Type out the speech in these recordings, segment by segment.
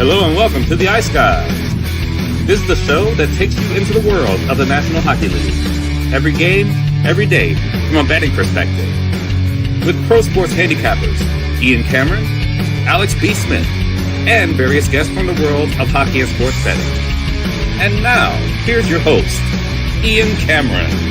Hello and welcome to the Ice Guys. This is the show that takes you into the world of the National Hockey League. Every game, every day, from a betting perspective. With pro sports handicappers, Ian Cameron, Alex B. Smith, and various guests from the world of hockey and sports betting. And now, here's your host, Ian Cameron.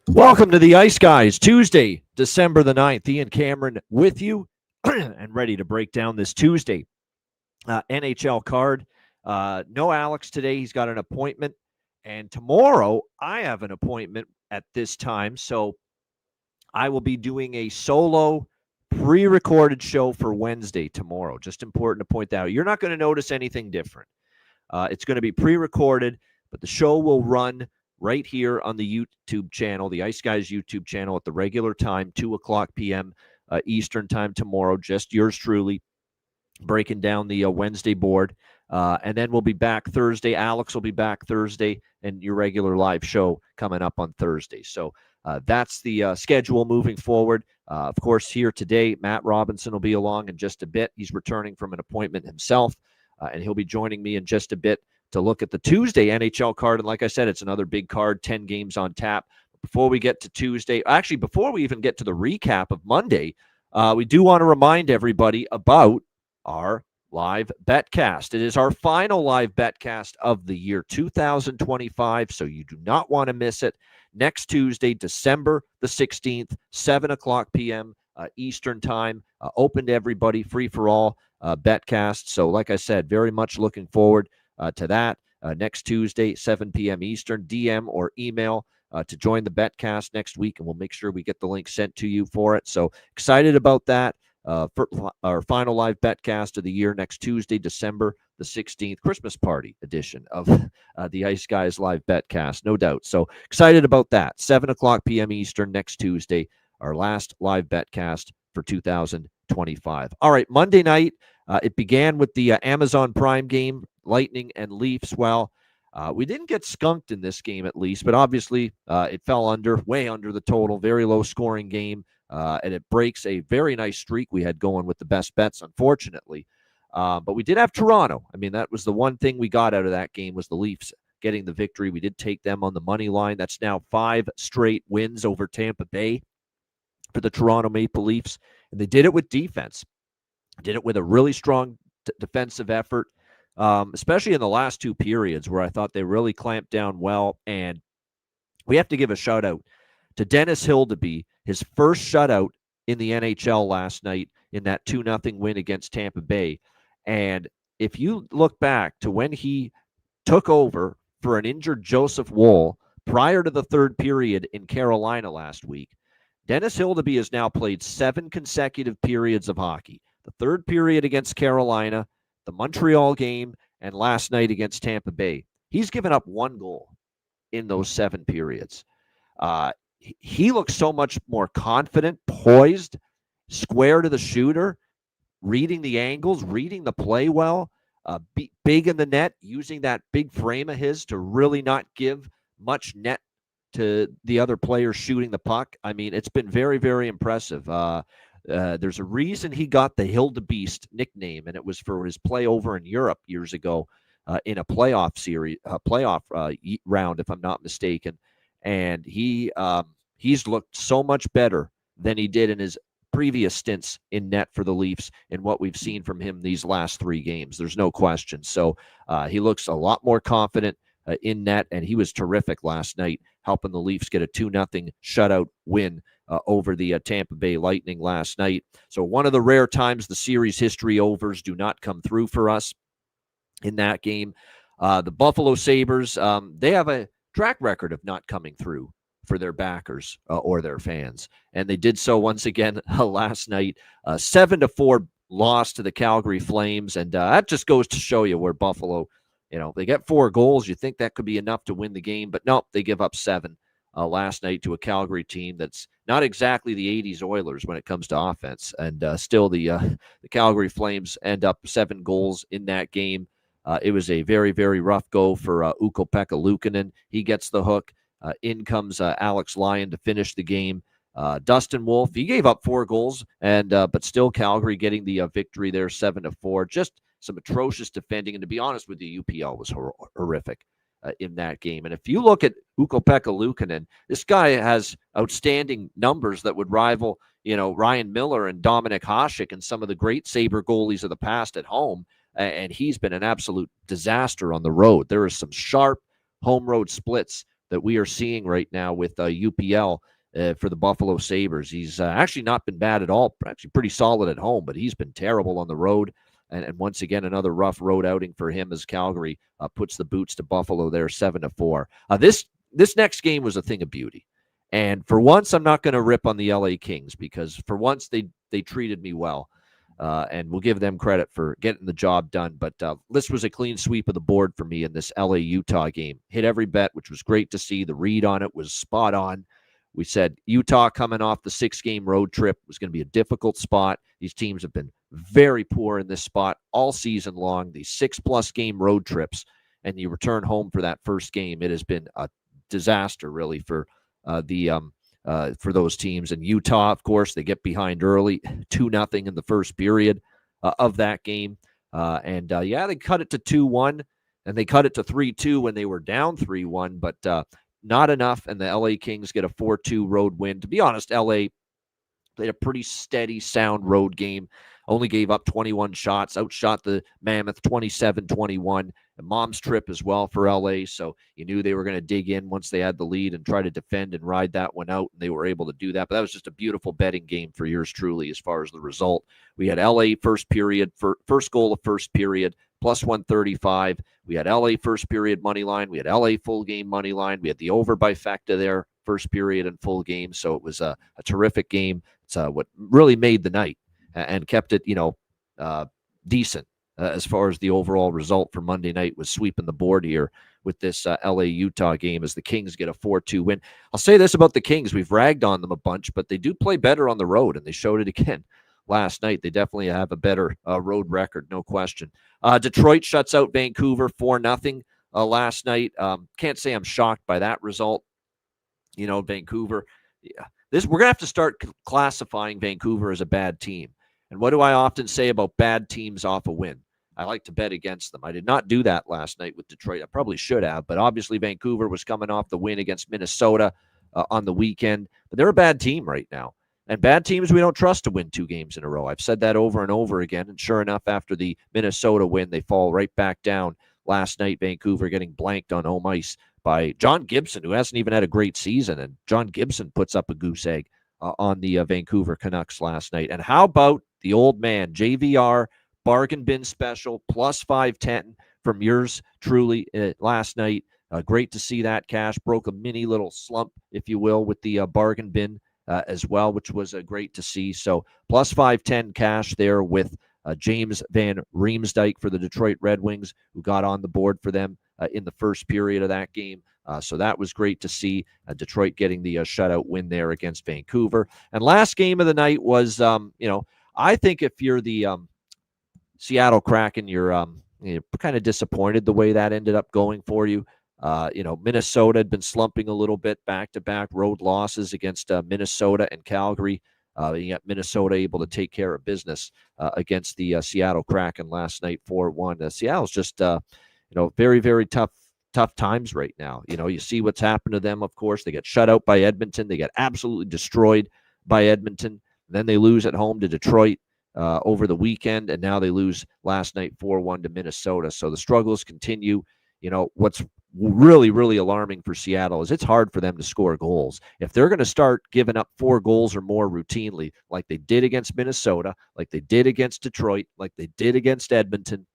Welcome to the Ice Guys, Tuesday, December the 9th. Ian Cameron with you and ready to break down this Tuesday NHL card. No Alex today. He's got an appointment. And tomorrow, I have an appointment at this time. So I will be doing a solo pre-recorded show for Wednesday tomorrow. Just important to point that out. You're not going to notice anything different. It's going to be pre-recorded, but the show will run right here on the YouTube channel, the Ice Guys YouTube channel at the regular time, 2 o'clock p.m. Eastern time tomorrow. Just yours truly breaking down the Wednesday board. And then we'll be back Thursday. Alex will be back Thursday, and your regular live show coming up on Thursday. So that's the schedule moving forward. Of course, here today, Matt Robinson will be along in just a bit. He's returning from an appointment himself, and he'll be joining me in just a bit to look at the Tuesday NHL card. And like I said, it's another big card, 10 games on tap. Before we get to Tuesday, actually, before we even get to the recap of Monday, we do want to remind everybody about our live betcast. It is our final live betcast of the year 2025, so you do not want to miss it. Next Tuesday, December the 16th, 7 o'clock p.m. Eastern time, open to everybody, free for all betcast. So like I said, very much looking forward to that. Next Tuesday, 7 p.m. Eastern, DM or email to join the betcast next week, and we'll make sure we get the link sent to you for it. So excited about that. For our final live betcast of the year next Tuesday, December the 16th, Christmas party edition of the Ice Guys live betcast, no doubt. So excited about that. 7 o'clock p.m. Eastern next Tuesday, our last live betcast for 2025. All right, Monday night, it began with the Amazon Prime game, Lightning and Leafs. Well, we didn't get skunked in this game at least, but obviously it fell way under the total, very low scoring game. And it breaks a very nice streak we had going with the best bets, unfortunately. But we did have Toronto. I mean, that was the one thing we got out of that game was the Leafs getting the victory. We did take them on the money line. That's now 5 straight wins over Tampa Bay for the Toronto Maple Leafs. And they did it with defense. Did it with a really strong defensive effort, especially in the last 2 periods where I thought they really clamped down well. And we have to give a shout out to Dennis Hildeby, his first shutout in the NHL last night in that 2-0 win against Tampa Bay. And if you look back to when he took over for an injured Joseph Woll prior to the 3rd period in Carolina last week, Dennis Hildeby has now played 7 consecutive periods of hockey. The 3rd period against Carolina, the Montreal game, and last night against Tampa Bay. He's given up 1 goal in those 7 periods. He looks so much more confident, poised, square to the shooter, reading the angles, reading the play well, big in the net, using that big frame of his to really not give much net to the other players shooting the puck. I mean, it's been very, very impressive. There's a reason he got the Hildebeest nickname, and it was for his play over in Europe years ago in a playoff series, round, if I'm not mistaken. And he's looked so much better than he did in his previous stints in net for the Leafs and what we've seen from him these last 3 games. There's no question. So he looks a lot more confident in net, and he was terrific last night, helping the Leafs get a 2-0 shutout win over the Tampa Bay Lightning last night. So one of the rare times the series history overs do not come through for us in that game. The Buffalo Sabres, they have a track record of not coming through for their backers or their fans. And they did so once again last night. 7-4 loss to the Calgary Flames. And that just goes to show you where Buffalo, they get 4 goals. You think that could be enough to win the game, but no, they give up 7 last night to a Calgary team that's not exactly the 80s Oilers when it comes to offense. And still the Calgary Flames end up 7 goals in that game. It was a very, very rough go for Ukko-Pekka Luukkonen. He gets the hook. In comes Alex Lyon to finish the game. Dustin Wolf, he gave up 4 goals, and but still Calgary getting the victory there, 7-4. Just some atrocious defending, and to be honest with you, UPL was horrific in that game. And if you look at Ukko-Pekka Luukkonen, this guy has outstanding numbers that would rival, Ryan Miller and Dominic Hasek and some of the great Sabre goalies of the past at home. And he's been an absolute disaster on the road. There are some sharp home road splits that we are seeing right now with UPL. For the Buffalo Sabres. He's actually not been bad at all, actually pretty solid at home, but he's been terrible on the road. And once again, another rough road outing for him as Calgary puts the boots to Buffalo there, 7-4. This next game was a thing of beauty. And for once, I'm not going to rip on the LA Kings because for once they treated me well. And we'll give them credit for getting the job done. But this was a clean sweep of the board for me in this LA-Utah game. Hit every bet, which was great to see. The read on it was spot on. We said Utah coming off the 6-game road trip was going to be a difficult spot. These teams have been very poor in this spot all season long, these 6+ game road trips, and you return home for that first game. It has been a disaster, really, for for those teams. And Utah, of course, they get behind early, 2-0 in the first period of that game. They cut it to 2-1, and they cut it to 3-2 when they were down 3-1, but not enough, and the LA Kings get a 4-2 road win. To be honest, LA played a pretty steady, sound road game. Only gave up 21 shots, outshot the Mammoth 27-21. A mom's trip as well for LA, so you knew they were going to dig in once they had the lead and try to defend and ride that one out, and they were able to do that. But that was just a beautiful betting game for yours truly as far as the result. We had LA first period, first goal of first period, plus 135. We had LA first period money line. We had LA full game money line. We had the over by Facta there, first period and full game. So it was a terrific game. It's what really made the night and kept it, decent as far as the overall result for Monday night was sweeping the board here with this LA-Utah game as the Kings get a 4-2 win. I'll say this about the Kings. We've ragged on them a bunch, but they do play better on the road, and they showed it again last night. They definitely have a better road record, no question. Detroit shuts out Vancouver 4-0 last night. Can't say I'm shocked by that result. Vancouver, we're going to have to start classifying Vancouver as a bad team. And what do I often say about bad teams off a win? I like to bet against them. I did not do that last night with Detroit. I probably should have, but obviously Vancouver was coming off the win against Minnesota on the weekend. But they're a bad team right now. And bad teams we don't trust to win 2 games in a row. I've said that over and over again. And sure enough, after the Minnesota win, they fall right back down. Last night, Vancouver getting blanked on home ice by John Gibson, who hasn't even had a great season. And John Gibson puts up a goose egg on the Vancouver Canucks last night. And how about the old man, JVR, bargain bin special, plus 510 from yours truly last night. Great to see that cash. Broke a mini little slump, if you will, with the bargain bin as well, which was great to see. So plus 510 cash there with James Van Riemsdyk for the Detroit Red Wings, who got on the board for them in the first period of that game. So that was great to see. Detroit getting the shutout win there against Vancouver. And last game of the night was, I think if you're the Seattle Kraken, you're kind of disappointed the way that ended up going for you. Minnesota had been slumping a little bit, back-to-back road losses against Minnesota and Calgary. Yet Minnesota able to take care of business against the Seattle Kraken last night, 4-1. Seattle's just, very, very tough times right now. You see what's happened to them, of course. They get shut out by Edmonton. They get absolutely destroyed by Edmonton. Then they lose at home to Detroit over the weekend, and now they lose last night 4-1 to Minnesota. So the struggles continue. What's really, really alarming for Seattle is it's hard for them to score goals. If they're going to start giving up 4 goals or more routinely, like they did against Minnesota, like they did against Detroit, like they did against Edmonton,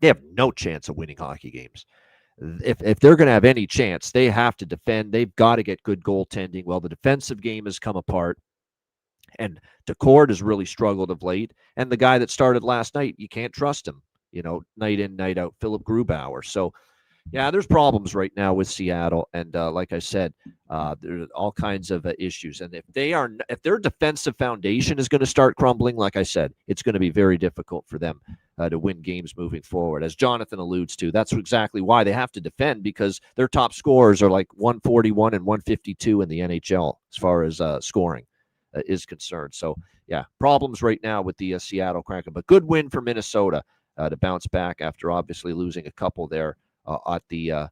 they have no chance of winning hockey games. If they're going to have any chance, they have to defend. They've got to get good goaltending. Well, the defensive game has come apart, and Decord has really struggled of late. And the guy that started last night, you can't trust him, night in, night out, Philip Grubauer. So, yeah, there's problems right now with Seattle, and like I said, there's all kinds of issues. And if their defensive foundation is going to start crumbling, like I said, it's going to be very difficult for them to win games moving forward. As Jonathan alludes to, that's exactly why they have to defend, because their top scorers are like 141 and 152 in the NHL as far as scoring is concerned. So, yeah, problems right now with the Seattle Kraken, but good win for Minnesota to bounce back after obviously losing a couple there at the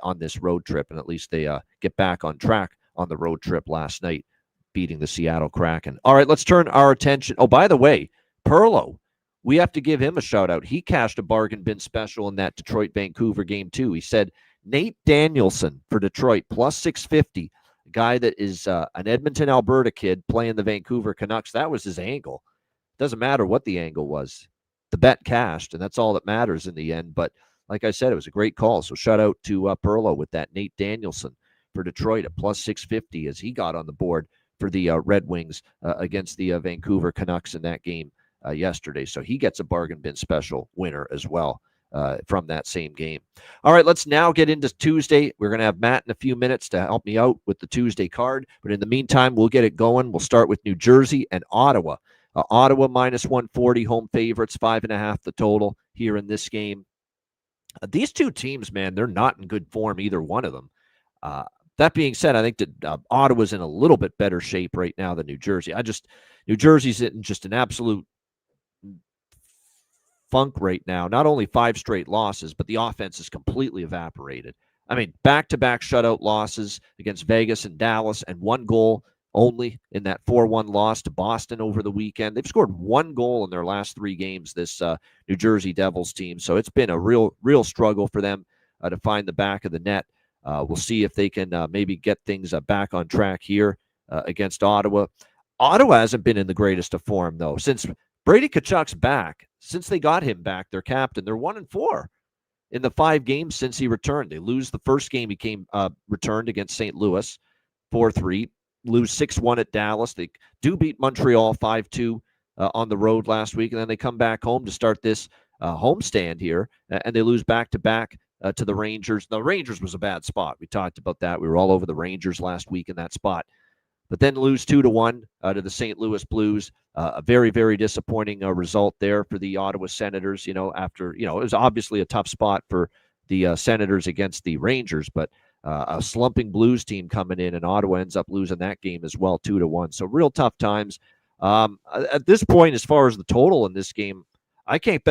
on this road trip, and at least they get back on track on the road trip last night, beating the Seattle Kraken. All right, let's turn our attention. Oh, by the way, Perlo, we have to give him a shout out. He cashed a bargain bin special in that Detroit-Vancouver game too. He said Nate Danielson for Detroit plus 650, a guy that is an Edmonton, Alberta kid playing the Vancouver Canucks. That was his angle. Doesn't matter what the angle was. The bet cashed, and that's all that matters in the end. But like I said, it was a great call. So shout out to Perlo with that Nate Danielson for Detroit at plus 650 as he got on the board for the Red Wings against the Vancouver Canucks in that game yesterday. So he gets a bargain bin special winner as well from that same game. All right, let's now get into Tuesday. We're going to have Matt in a few minutes to help me out with the Tuesday card. But in the meantime, we'll get it going. We'll start with New Jersey and Ottawa. Ottawa minus 140, home favorites, 5.5 the total here in this game. These two teams, man, they're not in good form, either one of them. That being said, I think that Ottawa's in a little bit better shape right now than New Jersey. New Jersey's in just an absolute funk right now. Not only 5 straight losses, but the offense is completely evaporated. I mean, back-to-back shutout losses against Vegas and Dallas, and 1 goal only in that 4-1 loss to Boston over the weekend. They've scored 1 goal in their last 3 games, this New Jersey Devils team. So it's been a real struggle for them to find the back of the net. We'll see if they can maybe get things back on track here against Ottawa. Ottawa hasn't been in the greatest of form, though. Since Brady Tkachuk's back, since they got him back, their captain, they're 1-4 in the 5 games since he returned. They lose the first game he returned against St. Louis, 4-3. Lose 6-1 at Dallas. They do beat Montreal 5-2 on the road last week, and then they come back home to start this homestand here, and they lose back-to-back to the Rangers. The Rangers was a bad spot. We talked about that. We were all over the Rangers last week in that spot. But then lose 2-1 to the St. Louis Blues. A very, very disappointing result there for the Ottawa Senators, after, it was obviously a tough spot for the Senators against the Rangers, but a slumping Blues team coming in, and Ottawa ends up losing that game as well, 2-1. So real tough times. At this point, as far as the total in this game, I can't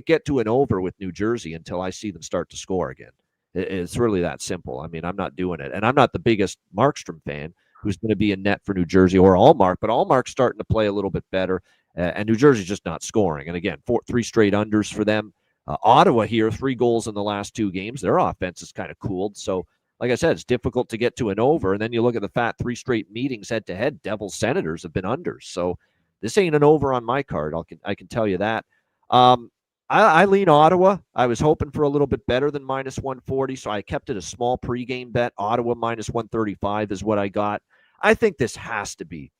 get to an over with New Jersey until I see them start to score again. It's really that simple. I mean, I'm not doing it, and I'm not the biggest Markstrom fan, who's going to be in net for New Jersey, or Allmark, but Allmark's starting to play a little bit better, and New Jersey's just not scoring. And again, 3 straight unders for them. Ottawa here, 3 goals in the last 2 games. Their offense is kind of cooled. So, like I said, it's difficult to get to an over. And then you look at the fat 3 straight meetings head-to-head. Devils Senators have been unders. So this ain't an over on my card. I can tell you that. I lean Ottawa. I was hoping for a little bit better than minus 140, so I kept it a small pregame bet. Ottawa minus 135 is what I got. I think this has to be,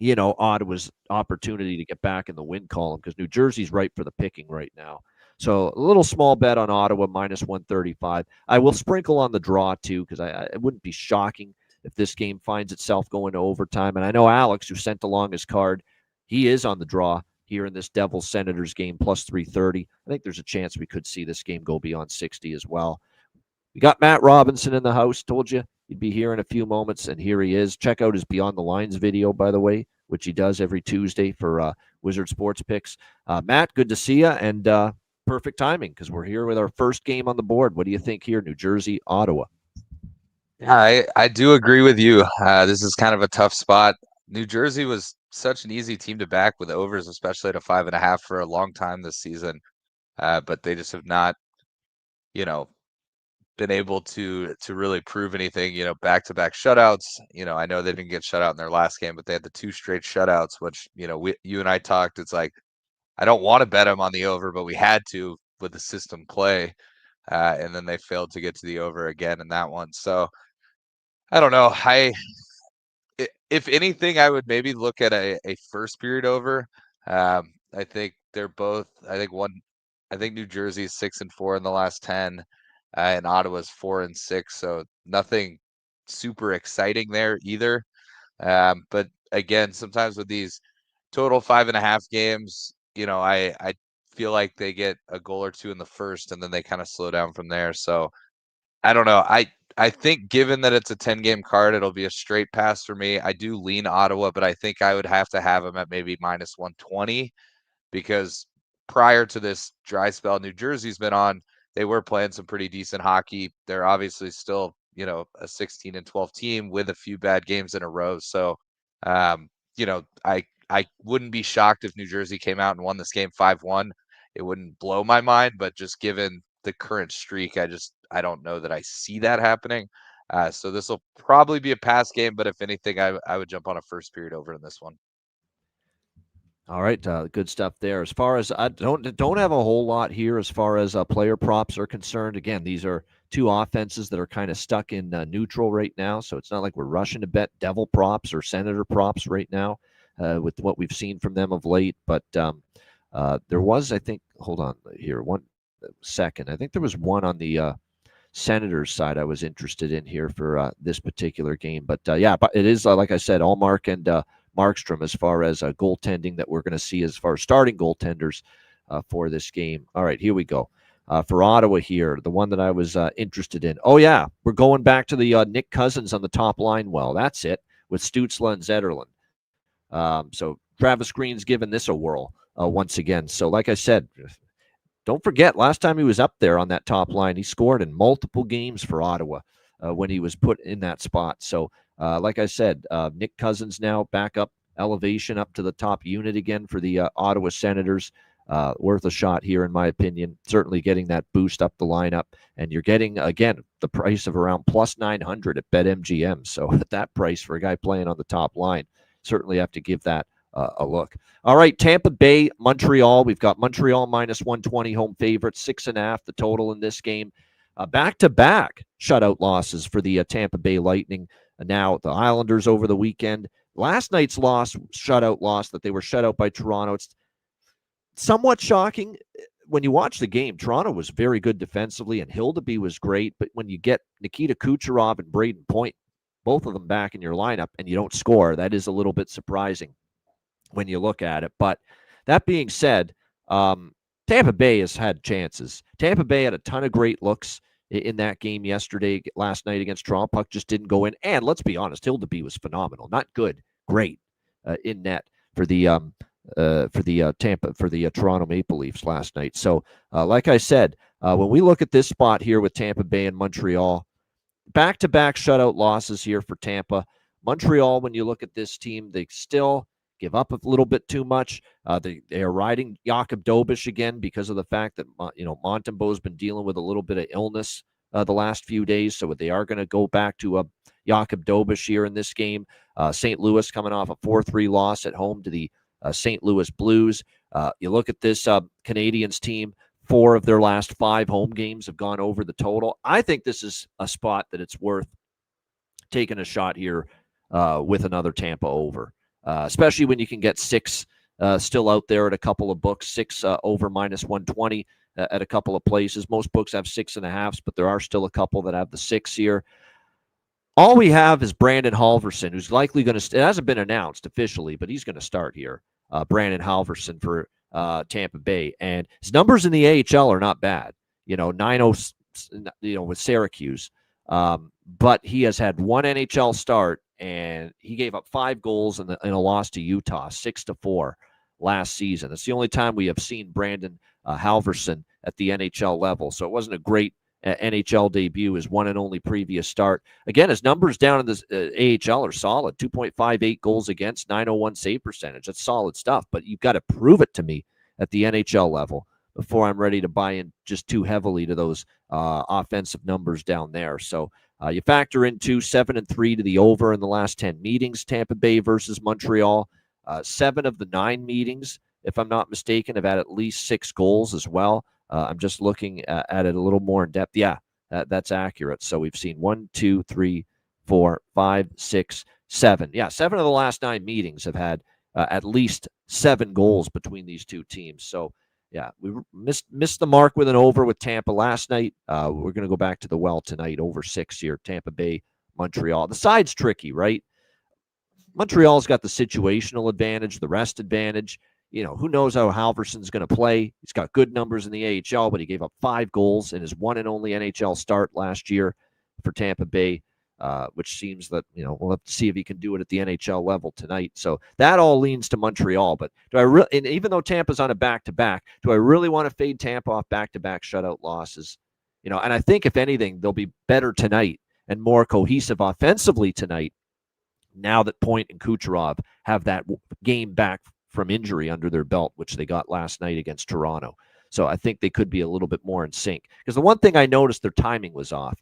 Ottawa's opportunity to get back in the win column, because New Jersey's ripe for the picking right now. So a little small bet on Ottawa minus 135. I will sprinkle on the draw too, because it wouldn't be shocking if this game finds itself going to overtime. And I know Alex, who sent along his card, he is on the draw here in this Devils Senators game, plus 330. I think there's a chance we could see this game go beyond 60 as well. We got Matt Robinson in the house. Told you he'd be here in a few moments, and here he is. Check out his Beyond the Lines video, by the way, which he does every Tuesday for Wizard Sports Picks. Matt, good to see you, and perfect timing, because we're here with our first game on the board. What do you think here, New Jersey, Ottawa? Yeah, I do agree with you. This is kind of a tough spot. New Jersey was such an easy team to back with overs, especially at a 5.5 for a long time this season. But they just have not, been able to really prove anything. Back-to-back shutouts. I know they didn't get shut out in their last game, but they had the 2 straight shutouts, which you and I talked. It's like, I don't want to bet them on the over, but we had to with the system play, and then they failed to get to the over again in that one. So I don't know. If anything, I would maybe look at a first period over. I think they're both. I think New Jersey's 6-4 in the last 10, and Ottawa's 4-6. So nothing super exciting there either. But again, sometimes with these total 5.5 games, I feel like they get a goal or two in the first, and then they kind of slow down from there. So I don't know. I think given that it's a 10-game card, it'll be a straight pass for me. I do lean Ottawa, but I think I would have to have them at maybe minus 120 because prior to this dry spell New Jersey's been on, they were playing some pretty decent hockey. They're obviously still, a 16-12 team with a few bad games in a row. So, I wouldn't be shocked if New Jersey came out and won this game 5-1. It wouldn't blow my mind, but just given the current streak, I don't know that I see that happening. So this will probably be a pass game, but if anything, I would jump on a first period over in this one. All right, good stuff there. As far as I don't have a whole lot here as far as player props are concerned. Again, these are two offenses that are kind of stuck in neutral right now, so it's not like we're rushing to bet Devil props or Senator props right now with what we've seen from them of late. But there was, I think, hold on here one second. I think there was one on the Senators side I was interested in here for this particular game. But but it is like I said, Allmark and Markstrom as far as goaltending that we're going to see as far as starting goaltenders for this game. All right, here we go. For Ottawa here, the one that I was interested in. Oh, yeah, we're going back to the Nick Cousins on the top line. Well, that's it, with Stützle and Zetterlund. So Travis Green's given this a whirl once again. So like I said, don't forget, last time he was up there on that top line, he scored in multiple games for Ottawa when he was put in that spot. So like I said, Nick Cousins now back up, elevation up to the top unit again for the Ottawa Senators. Worth a shot here, in my opinion. Certainly getting that boost up the lineup. And you're getting, again, the price of around plus 900 at BetMGM. So at that price for a guy playing on the top line, certainly have to give that a look. All right, Tampa Bay, Montreal. We've got Montreal minus 120 home favorites, 6.5 the total in this game. Back-to-back shutout losses for the Tampa Bay Lightning. Now the Islanders over the weekend. Last night's shutout loss that they were shut out by Toronto. It's somewhat shocking. When you watch the game, Toronto was very good defensively, and Hildeby was great. But when you get Nikita Kucherov and Braden Point, both of them back in your lineup, and you don't score, that is a little bit surprising when you look at it. But that being said, Tampa Bay has had chances. Tampa Bay had a ton of great looks in that game last night against Toronto. Puck just didn't go in. And let's be honest, Hildeby was phenomenal. Not good, great in net for the Toronto Maple Leafs last night. So, like I said, when we look at this spot here with Tampa Bay and Montreal, back-to-back shutout losses here for Tampa. Montreal, when you look at this team, they still give up a little bit too much. They are riding Jakub Dobeš again because of the fact that Montembeau's been dealing with a little bit of illness the last few days, so they are going to go back to Jakub Dobeš here in this game. St. Louis coming off a 4-3 loss at home to the St. Louis Blues. You look at this Canadiens team, 4 of their last 5 home games have gone over the total. I think this is a spot that it's worth taking a shot here with another Tampa over. Especially when you can get 6 still out there at a couple of books, 6 over minus 120 at a couple of places. Most books have 6.5s, but there are still a couple that have the 6 here. All we have is Brandon Halverson, who's likely going to, it hasn't been announced officially, but he's going to start here. Brandon Halverson for Tampa Bay. And his numbers in the AHL are not bad. 9-0, with Syracuse. But he has had one NHL start, and he gave up 5 goals in a loss to Utah, 6-4 last season. It's the only time we have seen Brandon Halverson at the NHL level. So it wasn't a great NHL debut, his one and only previous start. Again, his numbers down in the AHL are solid, 2.58 goals against, 901 save percentage. That's solid stuff, but you've got to prove it to me at the NHL level before I'm ready to buy in just too heavily to those offensive numbers down there. So you factor into 7-3 to the over in the last 10 meetings, Tampa Bay versus Montreal. 7 of the 9 meetings, if I'm not mistaken, have had at least 6 goals as well. I'm just looking at it a little more in depth. Yeah, that's accurate. So we've seen 1, 2, 3, 4, 5, 6, 7. Yeah, 7 of the last 9 meetings have had at least 7 goals between these two teams. So, yeah, we missed the mark with an over with Tampa last night. We're going to go back to the well tonight, over 6 here, Tampa Bay, Montreal. The side's tricky, right? Montreal's got the situational advantage, the rest advantage. who knows how Halverson's going to play. He's got good numbers in the AHL, but he gave up 5 goals in his one and only NHL start last year for Tampa Bay, which seems that, we'll have to see if he can do it at the NHL level tonight. So that all leans to Montreal. But and even though Tampa's on a back-to-back, do I really want to fade Tampa off back-to-back shutout losses? And I think, if anything, they'll be better tonight and more cohesive offensively tonight now that Point and Kucherov have that game back from injury under their belt, which they got last night against Toronto. So I think they could be a little bit more in sync. Because the one thing I noticed, their timing was off.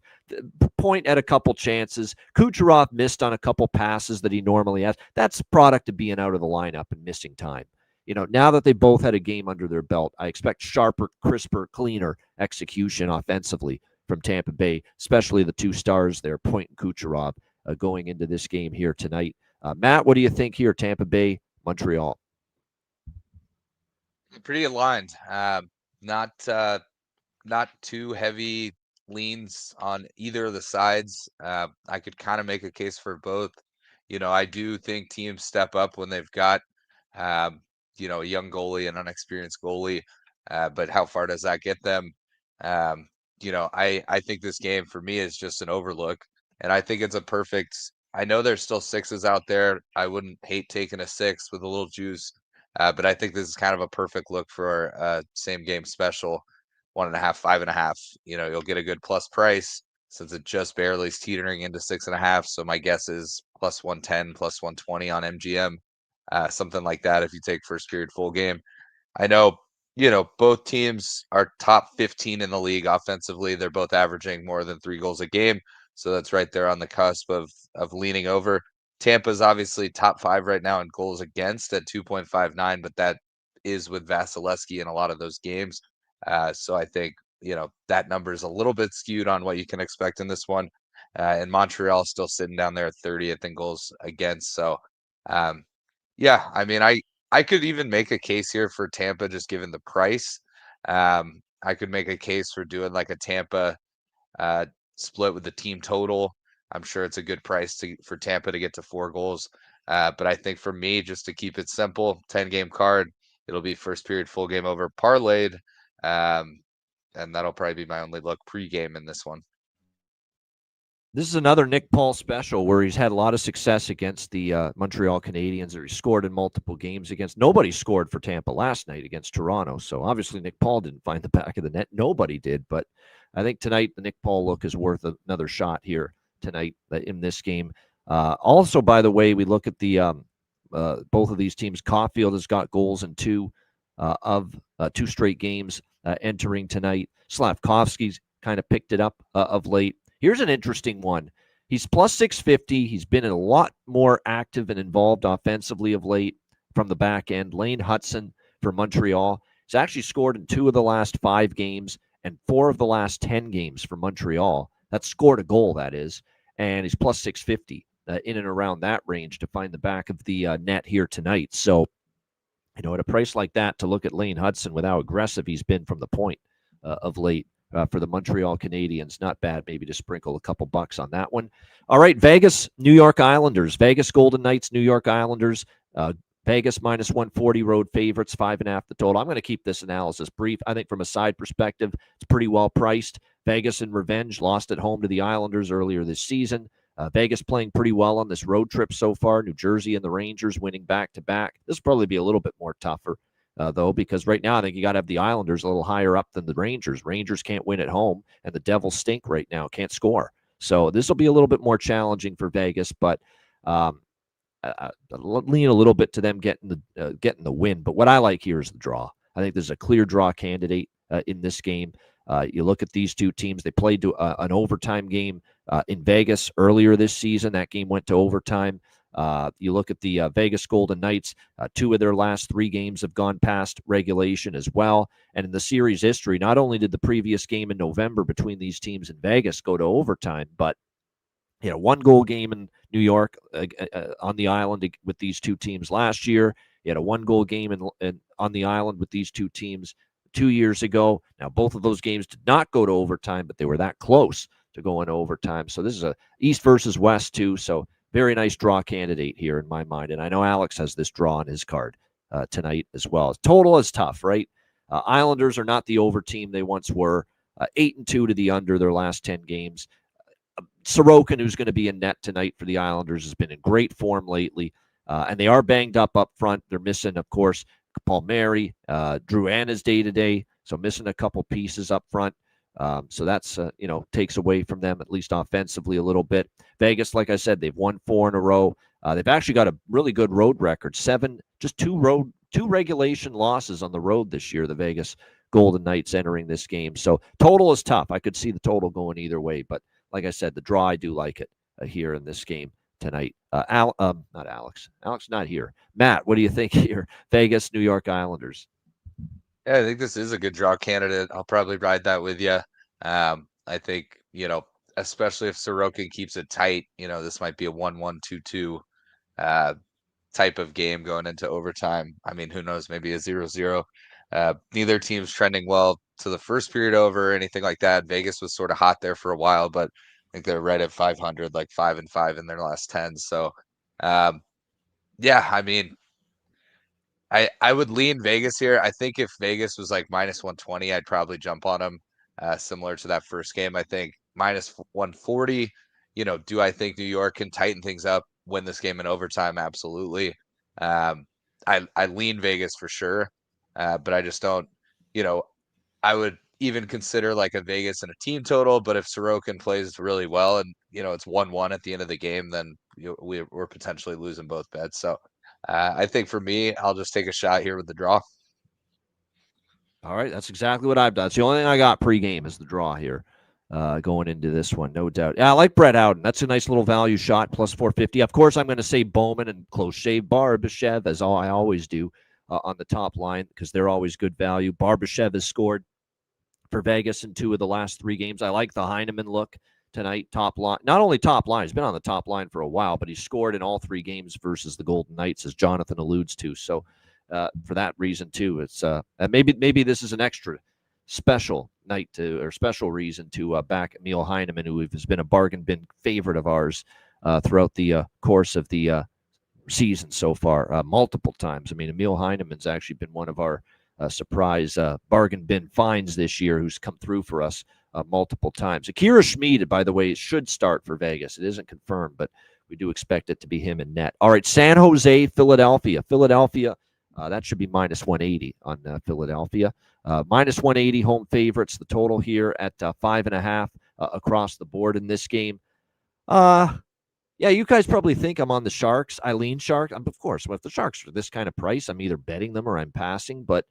Point had a couple chances. Kucherov missed on a couple passes that he normally has. That's product of being out of the lineup and missing time. Now that they both had a game under their belt, I expect sharper, crisper, cleaner execution offensively from Tampa Bay, especially the 2 stars there, Point and Kucherov, going into this game here tonight. Matt, what do you think here, Tampa Bay, Montreal? Pretty aligned. Not too heavy leans on either of the sides. I could kind of make a case for both. I do think teams step up when they've got, a young goalie, an unexperienced goalie. But how far does that get them? I think this game for me is just an overlook, and I think it's a perfect. I know there's still 6s out there. I wouldn't hate taking a 6 with a little juice. But I think this is kind of a perfect look for a same game special, 1.5, 5.5. You'll get a good plus price since it just barely is teetering into 6.5. So my guess is plus 110, plus 120 on MGM, something like that. If you take first period full game, I know, both teams are top 15 in the league offensively. They're both averaging more than 3 goals a game. So that's right there on the cusp of leaning over. Tampa's obviously top 5 right now in goals against at 2.59, but that is with Vasilevsky in a lot of those games. So I think, that number is a little bit skewed on what you can expect in this one. And Montreal still sitting down there at 30th in goals against. So, yeah, I mean, I could even make a case here for Tampa just given the price. I could make a case for doing like a Tampa split with the team total. I'm sure it's a good price for Tampa to get to 4 goals. But I think for me, just to keep it simple, 10-game card, it'll be first period, full game over, parlayed. And that'll probably be my only look pregame in this one. This is another Nick Paul special where he's had a lot of success against the Montreal Canadiens, or he scored in multiple games against. Nobody scored for Tampa last night against Toronto. So obviously Nick Paul didn't find the back of the net. Nobody did. But I think tonight the Nick Paul look is worth another shot here tonight in this game. Also, by the way, we look at the both of these teams. Caulfield has got goals in 2 of 2 straight games entering tonight. Slavkovsky's kind of picked it up of late. Here's an interesting one. He's plus 650. He's been a lot more active and involved offensively of late from the back end. Lane Hudson for Montreal. He's actually scored in 2 of the last 5 games and 4 of the last 10 games for Montreal. That's scored a goal, that is. And he's plus 650 in and around that range to find the back of the net here tonight. So, at a price like that, to look at Lane Hudson with how aggressive he's been from the point of late. For the Montreal Canadiens. Not bad, maybe to sprinkle a couple bucks on that one. All right, Vegas, New York Islanders. Vegas Golden Knights, New York Islanders. Vegas minus 140 road favorites, 5.5 the total. I'm going to keep this analysis brief. I think from a side perspective, it's pretty well priced. Vegas in revenge, lost at home to the Islanders earlier this season. Vegas playing pretty well on this road trip so far. New Jersey and the Rangers winning back-to-back. This will probably be a little bit more tougher. Though, because right now I think you got to have the Islanders a little higher up than the Rangers. Rangers can't win at home, and the Devils stink right now, can't score. So this will be a little bit more challenging for Vegas, but lean a little bit to them getting the win. But what I like here is the draw. I think there's a clear draw candidate in this game. You look at these 2 teams. They played an overtime game in Vegas earlier this season. That game went to overtime. You look at the Vegas Golden Knights, 2 of their last 3 games have gone past regulation as well. And in the series history, not only did the previous game in November between these teams in Vegas go to overtime, but 1-goal game in New York on the island with these 2 teams last year. You had a 1-goal game on the island with these 2 teams 2 years ago. Now, both of those games did not go to overtime, but they were that close to going to overtime. So this is a East versus West too. So very nice draw candidate here in my mind. And I know Alex has this draw on his card. tonight as well. Total is tough, right? Islanders are not the over team they once were. 8-2 to the under their last 10 games. Sorokin, who's going to be in net tonight for the Islanders, has been in great form lately. And they are banged up front. They're missing, of course, Palmieri. Drew Anna's day-to-day, so missing a couple pieces up front. So that's, takes away from them, at least offensively, a little bit. Vegas, like I said, they've won 4 in a row. They've actually got a really good road record. Two regulation losses on the road this year, the Vegas Golden Knights entering this game. So total is tough. I could see the total going either way. But like I said, the draw, I do like it here in this game tonight. Not Alex. Alex not here. Matt, what do you think here? Vegas, New York Islanders. Yeah, I think this is a good draw candidate. I'll probably ride that with you. I think, especially if Sorokin keeps it tight, this might be a 1-1, 2-2 type of game going into overtime. I mean, who knows, maybe a 0-0. Neither team's trending well to the first period over or anything like that. Vegas was sort of hot there for a while, but I think they're right at 500, like 5-5 in their last 10. So, yeah, I mean, I would lean Vegas here. I think if Vegas was like minus 120, I'd probably jump on them, similar to that first game. I think minus 140, do I think New York can tighten things up, win this game in overtime? Absolutely. I lean Vegas for sure, but I just don't, I would even consider like a Vegas and a team total, but if Sorokin plays really well and, it's 1-1 at the end of the game, then we're potentially losing both bets. So I think for me, I'll just take a shot here with the draw. All right, that's exactly what I've done. It's the only thing I got pregame is the draw here going into this one, no doubt. Yeah, I like Brett Howden. That's a nice little value shot, plus 450. Of course, I'm going to say Bowman and close shave Barbashev, as I always do on the top line, because they're always good value. Barbashev has scored for Vegas in 2 of the last 3 games. I like the Heineman look tonight, top line. Not only top line, he's been on the top line for a while, but he's scored in all 3 games versus the Golden Knights, as Jonathan alludes to. So for that reason too, it's maybe this is an extra special night or special reason to back Emil Heineman, who has been a bargain bin favorite of ours throughout the course of the season so far, multiple times. I mean, Emil Heineman's actually been one of our surprise bargain bin finds this year, who's come through for us multiple times. Akira Schmid, by the way, should start for Vegas. It isn't confirmed, but we do expect it to be him in net. All right, San Jose, Philadelphia. That should be minus 180 on Philadelphia. Minus 180 home favorites. The total here at 5.5 across the board in this game. Yeah, you guys probably think I'm on the Sharks. I lean Shark. Of course, if the Sharks are this kind of price, I'm either betting them or I'm passing. But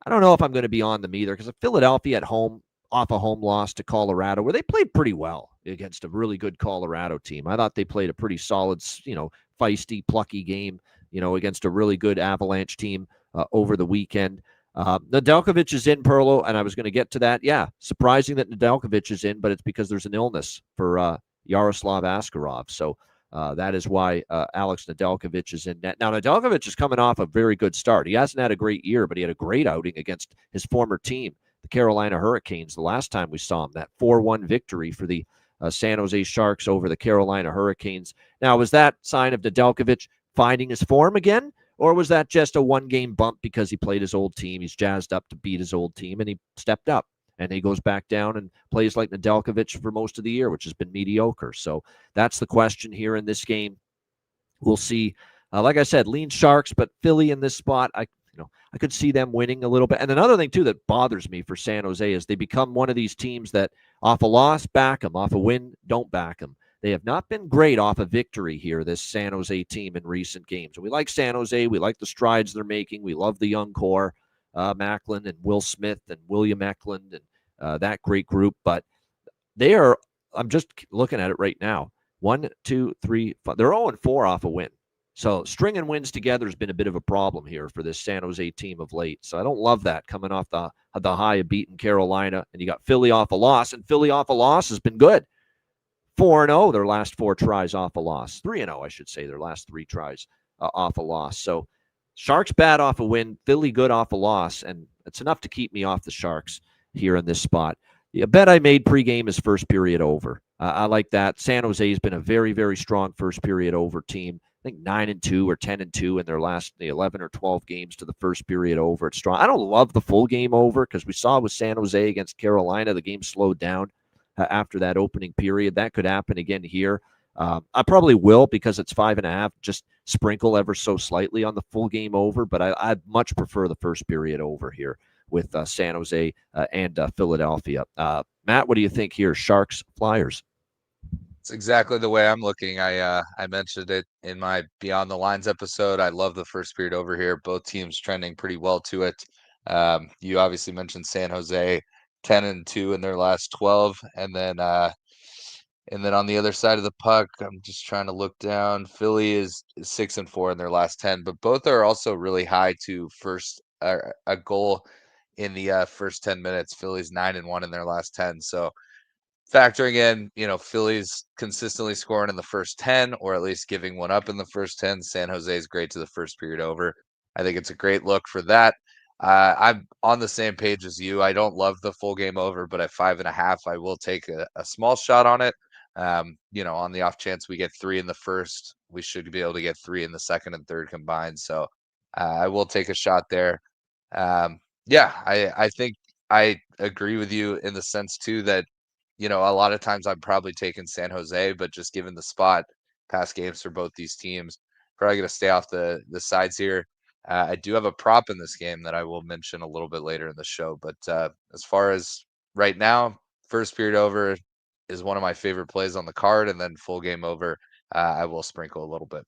I don't know if I'm going to be on them either, because Philadelphia at home, off a home loss to Colorado, where they played pretty well against a really good Colorado team. I thought they played a pretty solid, feisty, plucky game, against a really good Avalanche team over the weekend. Nedeljkovic is in, Perlo, and I was going to get to that. Yeah, surprising that Nedeljkovic is in, but it's because there's an illness for Yaroslav Askarov. So that is why Alex Nedeljkovic is in net. Now, Nedeljkovic is coming off a very good start. He hasn't had a great year, but he had a great outing against his former team, the Carolina Hurricanes, the last time we saw him, that 4-1 victory for the San Jose Sharks over the Carolina Hurricanes. Now, was that sign of Nedeljkovic finding his form again, or was that just a one-game bump because he played his old team? He's jazzed up to beat his old team, and he stepped up. And he goes back down and plays like Nedeljkovic for most of the year, which has been mediocre. So that's the question here in this game. We'll see. Like I said, lean Sharks, but Philly in this spot, I could see them winning a little bit. And another thing, too, that bothers me for San Jose is they become one of these teams that off a loss, back them. Off a win, don't back them. They have not been great off a victory here, this San Jose team, in recent games. And we like San Jose. We like the strides they're making. We love the young core, Macklin and Will Smith and William Eklund and that great group. But they are, I'm just looking at it right now, 1, 2, 3, 5. They're 0-4 off a win. So stringing wins together has been a bit of a problem here for this San Jose team of late. So I don't love that coming off the high of beating Carolina. And you got Philly off a loss, and Philly off a loss has been good. 4-0 their last 4 tries off a loss. 3-0, I should say, their last 3 tries off a loss. So Sharks bad off a win, Philly good off a loss, and it's enough to keep me off the Sharks here in this spot. A bet I made pregame is first period over. I like that. San Jose has been a very, very strong first period over team. think 9-2 or 10-2 in their last 11 or 12 games to the first period over. It's strong. I don't love the full game over because we saw with San Jose against Carolina, the game slowed down after that opening period. That could happen again here. I probably will because it's 5.5. Just sprinkle ever so slightly on the full game over, but I'd much prefer the first period over here with San Jose and Philadelphia. Matt, what do you think here? Sharks, Flyers? It's exactly the way I'm looking. I mentioned it in my Beyond the Lines episode. I love the first period over here. Both teams trending pretty well to it. You obviously mentioned San Jose 10-2 in their last 12, and then on the other side of the puck, I'm just trying to look down. Philly is 6-4 in their last 10, but both are also really high to first a goal in the first 10 minutes. Philly's 9-1 in their last 10. So factoring in, Philly's consistently scoring in the first 10, or at least giving one up in the first 10. San Jose is great to the first period over. I think it's a great look for that. I'm on the same page as you. I don't love the full game over, but at 5.5, I will take a small shot on it. On the off chance we get 3 in the first, we should be able to get 3 in the second and third combined. So I will take a shot there. I think I agree with you in the sense too that, a lot of times I'm probably taking San Jose, but just given the spot, past games for both these teams, probably going to stay off the sides here. I do have a prop in this game that I will mention a little bit later in the show. But as far as right now, first period over is one of my favorite plays on the card, and then full game over, I will sprinkle a little bit.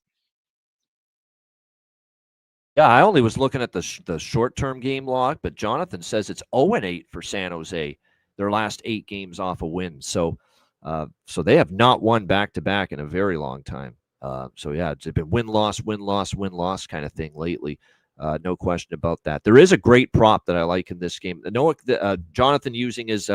Yeah, I only was looking at the short-term game log, but Jonathan says it's 0-8 for San Jose, their last 8 games off a win. So they have not won back-to-back in a very long time. It's been win-loss, win-loss, win-loss kind of thing lately. No question about that. There is a great prop that I like in this game. Jonathan using his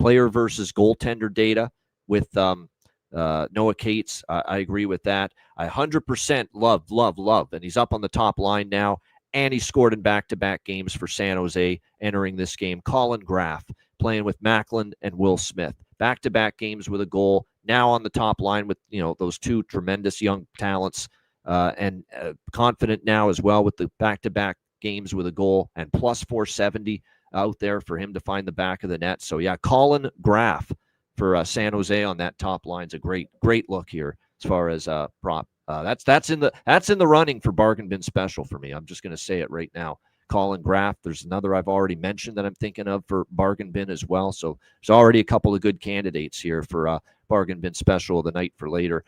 player versus goaltender data with Noah Cates. I agree with that. I 100% love, and he's up on the top line now, and he scored in back-to-back games for San Jose entering this game. Colin Graff playing with Macklin and Will Smith. Back-to-back games with a goal, now on the top line with those 2 tremendous young talents, and confident now as well with the back-to-back games with a goal, and plus 470 out there for him to find the back of the net. So yeah, Colin Graff for San Jose on that top line's a great look here as far as prop. That's in the running for bargain bin special for me. I'm just going to say it right now. Colin Graff. There's another I've already mentioned that I'm thinking of for bargain bin as well. So there's already a couple of good candidates here for bargain bin special of the night for later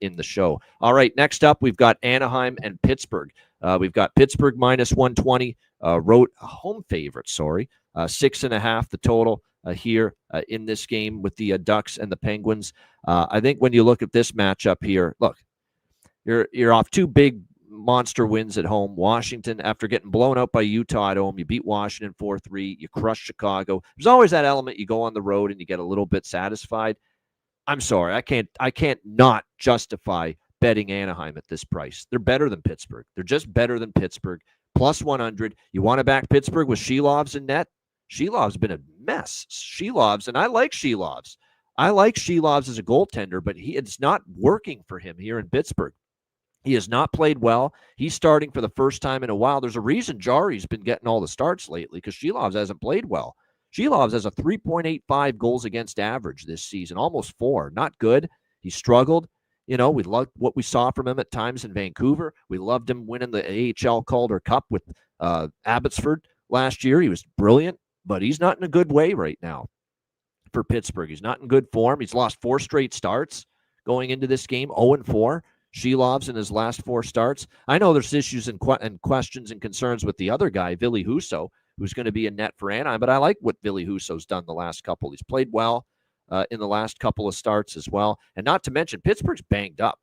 in the show. All right, next up we've got Anaheim and Pittsburgh. We've got Pittsburgh minus 120, home favorite, 6.5 the total here in this game with the Ducks and the Penguins. I think when you look at this matchup here, look, you're off 2 big monster wins at home. Washington, after getting blown out by Utah at home, you beat Washington 4-3. You crush Chicago. There's always that element. You go on the road and you get a little bit satisfied. I'm sorry, I can't not justify betting Anaheim at this price. They're better than Pittsburgh. They're just better than Pittsburgh. Plus 100. You want to back Pittsburgh with Shelovs in net? Shelov's been a mess. Shelovs, and I like Shelovs. I like Shelovs as a goaltender, but it's not working for him here in Pittsburgh. He has not played well. He's starting for the first time in a while. There's a reason Jari's been getting all the starts lately because Shelovs hasn't played well. Shelovs has a 3.85 goals against average this season, almost 4. Not good. He struggled. We loved what we saw from him at times in Vancouver. We loved him winning the AHL Calder Cup with Abbotsford last year. He was brilliant, but he's not in a good way right now for Pittsburgh. He's not in good form. He's lost 4 straight starts going into this game, 0-4. Shelovs in his last 4 starts. I know there's issues and questions and concerns with the other guy, Ville Husso, who's going to be in net for Anaheim, but I like what Ville Husso's done the last couple. He's played well in the last couple of starts as well. And not to mention, Pittsburgh's banged up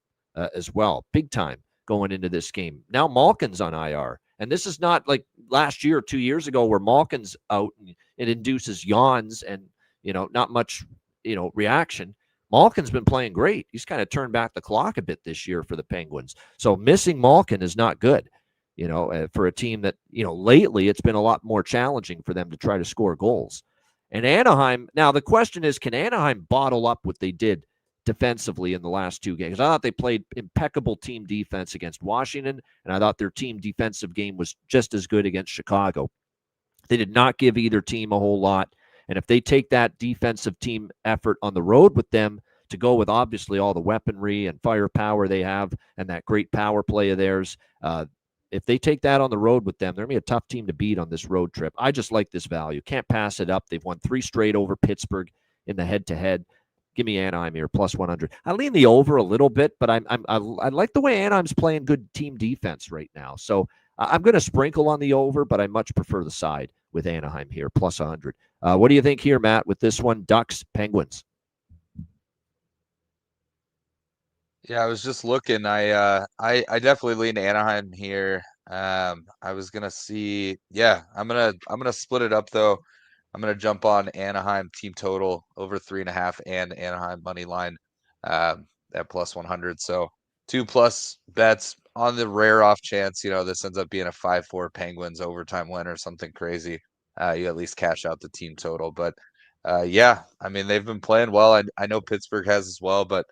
as well, big time going into this game. Now Malkin's on IR. And this is not like last year or 2 years ago where Malkin's out and it induces yawns and, not much, reaction. Malkin's been playing great. He's kind of turned back the clock a bit this year for the Penguins. So missing Malkin is not good, for a team that, lately it's been a lot more challenging for them to try to score goals. And Anaheim, now the question is, can Anaheim bottle up what they did defensively in the last 2 games. I thought they played impeccable team defense against Washington, and I thought their team defensive game was just as good against Chicago. They did not give either team a whole lot, and if they take that defensive team effort on the road with them to go with obviously all the weaponry and firepower they have and that great power play of theirs, if they take that on the road with them, they're going to be a tough team to beat on this road trip. I just like this value. Can't pass it up. They've won 3 straight over Pittsburgh in the head-to-head. Give me Anaheim here, plus 100. I lean the over a little bit, but I like the way Anaheim's playing good team defense right now. So I'm going to sprinkle on the over, but I much prefer the side with Anaheim here, plus 100. What do you think here, Matt, with this one? Ducks, Penguins. Yeah, I was just looking. I definitely lean Anaheim here. I was gonna see. Yeah, I'm gonna split it up though. I'm gonna jump on Anaheim team total over 3.5 and Anaheim money line at plus 100. So 2+ bets on the rare off chance this ends up being a 5-4 Penguins overtime win or something crazy. You at least cash out the team total. But yeah, I mean they've been playing well. I know Pittsburgh has as well, but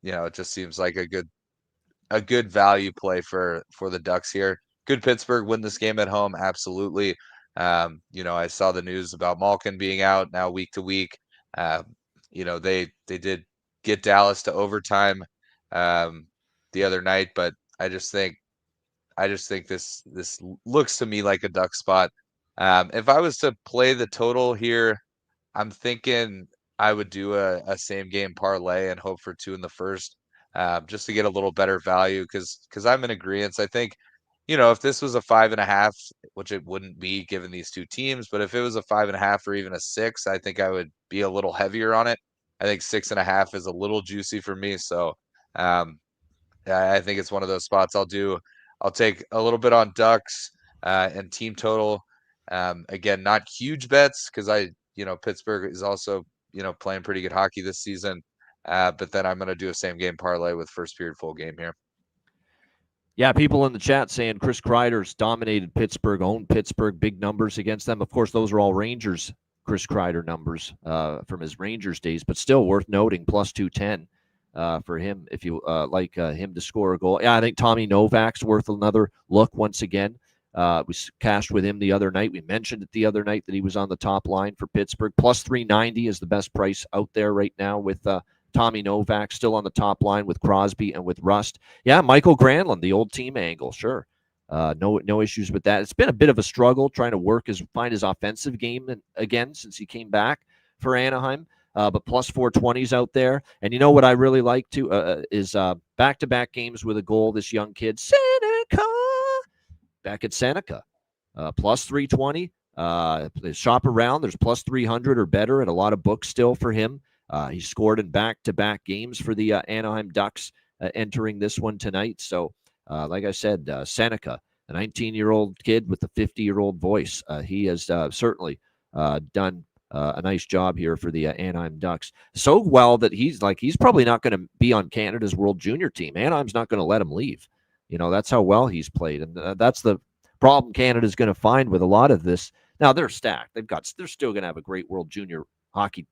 it just seems like a good value play for the Ducks here. Could Pittsburgh win this game at home? Absolutely. I saw the news about Malkin being out now week to week. They did get Dallas to overtime the other night, but I just think this looks to me like a Duck spot. If I was to play the total here, I'm thinking I would do a same game parlay and hope for 2 in the first, just to get a little better value because I'm in agreement. I think, if this was a 5.5, which it wouldn't be given these 2 teams, but if it was a 5.5 or even a 6, I think I would be a little heavier on it. I think 6.5 is a little juicy for me. So I think it's one of those spots I'll take a little bit on Ducks and team total. Again, not huge bets because Pittsburgh is also, playing pretty good hockey this season. But then I'm going to do a same game parlay with first period full game here. Yeah, people in the chat saying Chris Kreider's dominated Pittsburgh, owned Pittsburgh, big numbers against them. Of course, those are all Rangers Chris Kreider numbers from his Rangers days, but still worth noting, plus 210 for him if you like him to score a goal. Yeah, I think Tommy Novak's worth another look once again. We cashed with him the other night. We mentioned it the other night that he was on the top line for Pittsburgh. Plus 390 is the best price out there right now with Tommy Novak still on the top line with Crosby and with Rust. Yeah, Michael Granlund, the old team angle, sure. No issues with that. It's been a bit of a struggle trying to find his offensive game again since he came back for Anaheim. But plus 420s out there. And you know what I really like too is back-to-back games with a goal. This young kid, Seneca, back at Seneca, plus 320. Shop around. There's plus 300 or better, and a lot of books still for him. He scored in back-to-back games for the Anaheim Ducks entering this one tonight. So, like I said, Seneca, a 19-year-old kid with a 50-year-old voice. He has certainly done a nice job here for the Anaheim Ducks. So well that he's probably not going to be on Canada's World Junior team. Anaheim's not going to let him leave. That's how well he's played, and that's the problem Canada's going to find with a lot of this. Now they're stacked. They're still going to have a great World Junior Hockey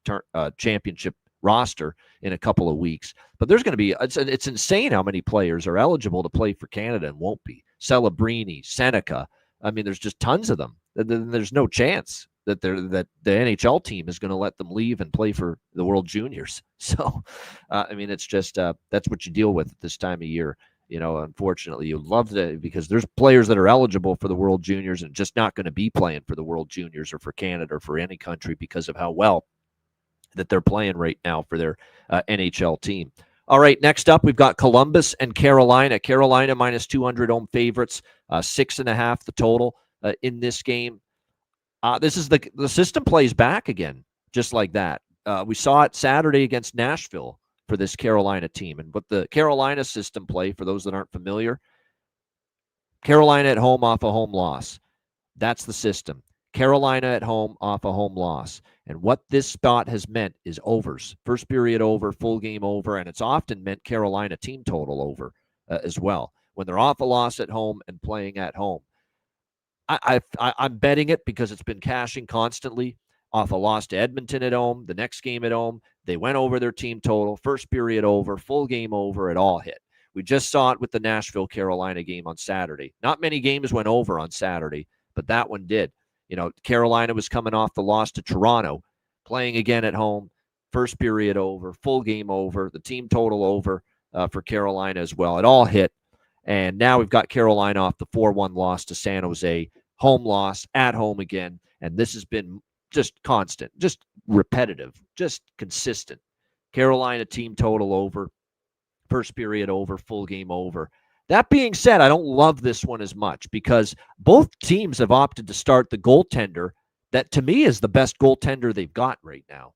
Championship roster in a couple of weeks, but there's going to be it's insane how many players are eligible to play for Canada and won't be. Celebrini, Seneca. I mean, there's just tons of them. There's no chance that the NHL team is going to let them leave and play for the World Juniors. So, I mean, it's just that's what you deal with at this time of year. Unfortunately, you love that because there's players that are eligible for the World Juniors and just not going to be playing for the World Juniors or for Canada or for any country because of how well that they're playing right now for their NHL team. All right, next up, we've got Columbus and Carolina. Carolina minus 200 home favorites, 6.5 the total in this game. This is the system plays back again, just like that. We saw it Saturday against Nashville for this Carolina team. And what the Carolina system play, for those that aren't familiar, Carolina at home off a home loss. That's the system. Carolina at home off a home loss. And what this spot has meant is overs. First period over, full game over, and it's often meant Carolina team total over as well when they're off a loss at home and playing at home. I'm betting it because it's been cashing constantly off a loss to Edmonton at home, the next game at home, They went over their team total, first period over, full game over, it all hit. We just saw it with the Nashville-Carolina game on Saturday. Not many games went over on Saturday, but that one did. Carolina was coming off the loss to Toronto, playing again at home, first period over, full game over, the team total over for Carolina as well. It all hit. And now we've got Carolina off the 4-1 loss to San Jose, home loss, at home again. And this has been just constant, just repetitive, just consistent. Carolina team total over, first period over, full game over. That being said, I don't love this one as much because both teams have opted to start the goaltender that to me is the best goaltender they've got right now.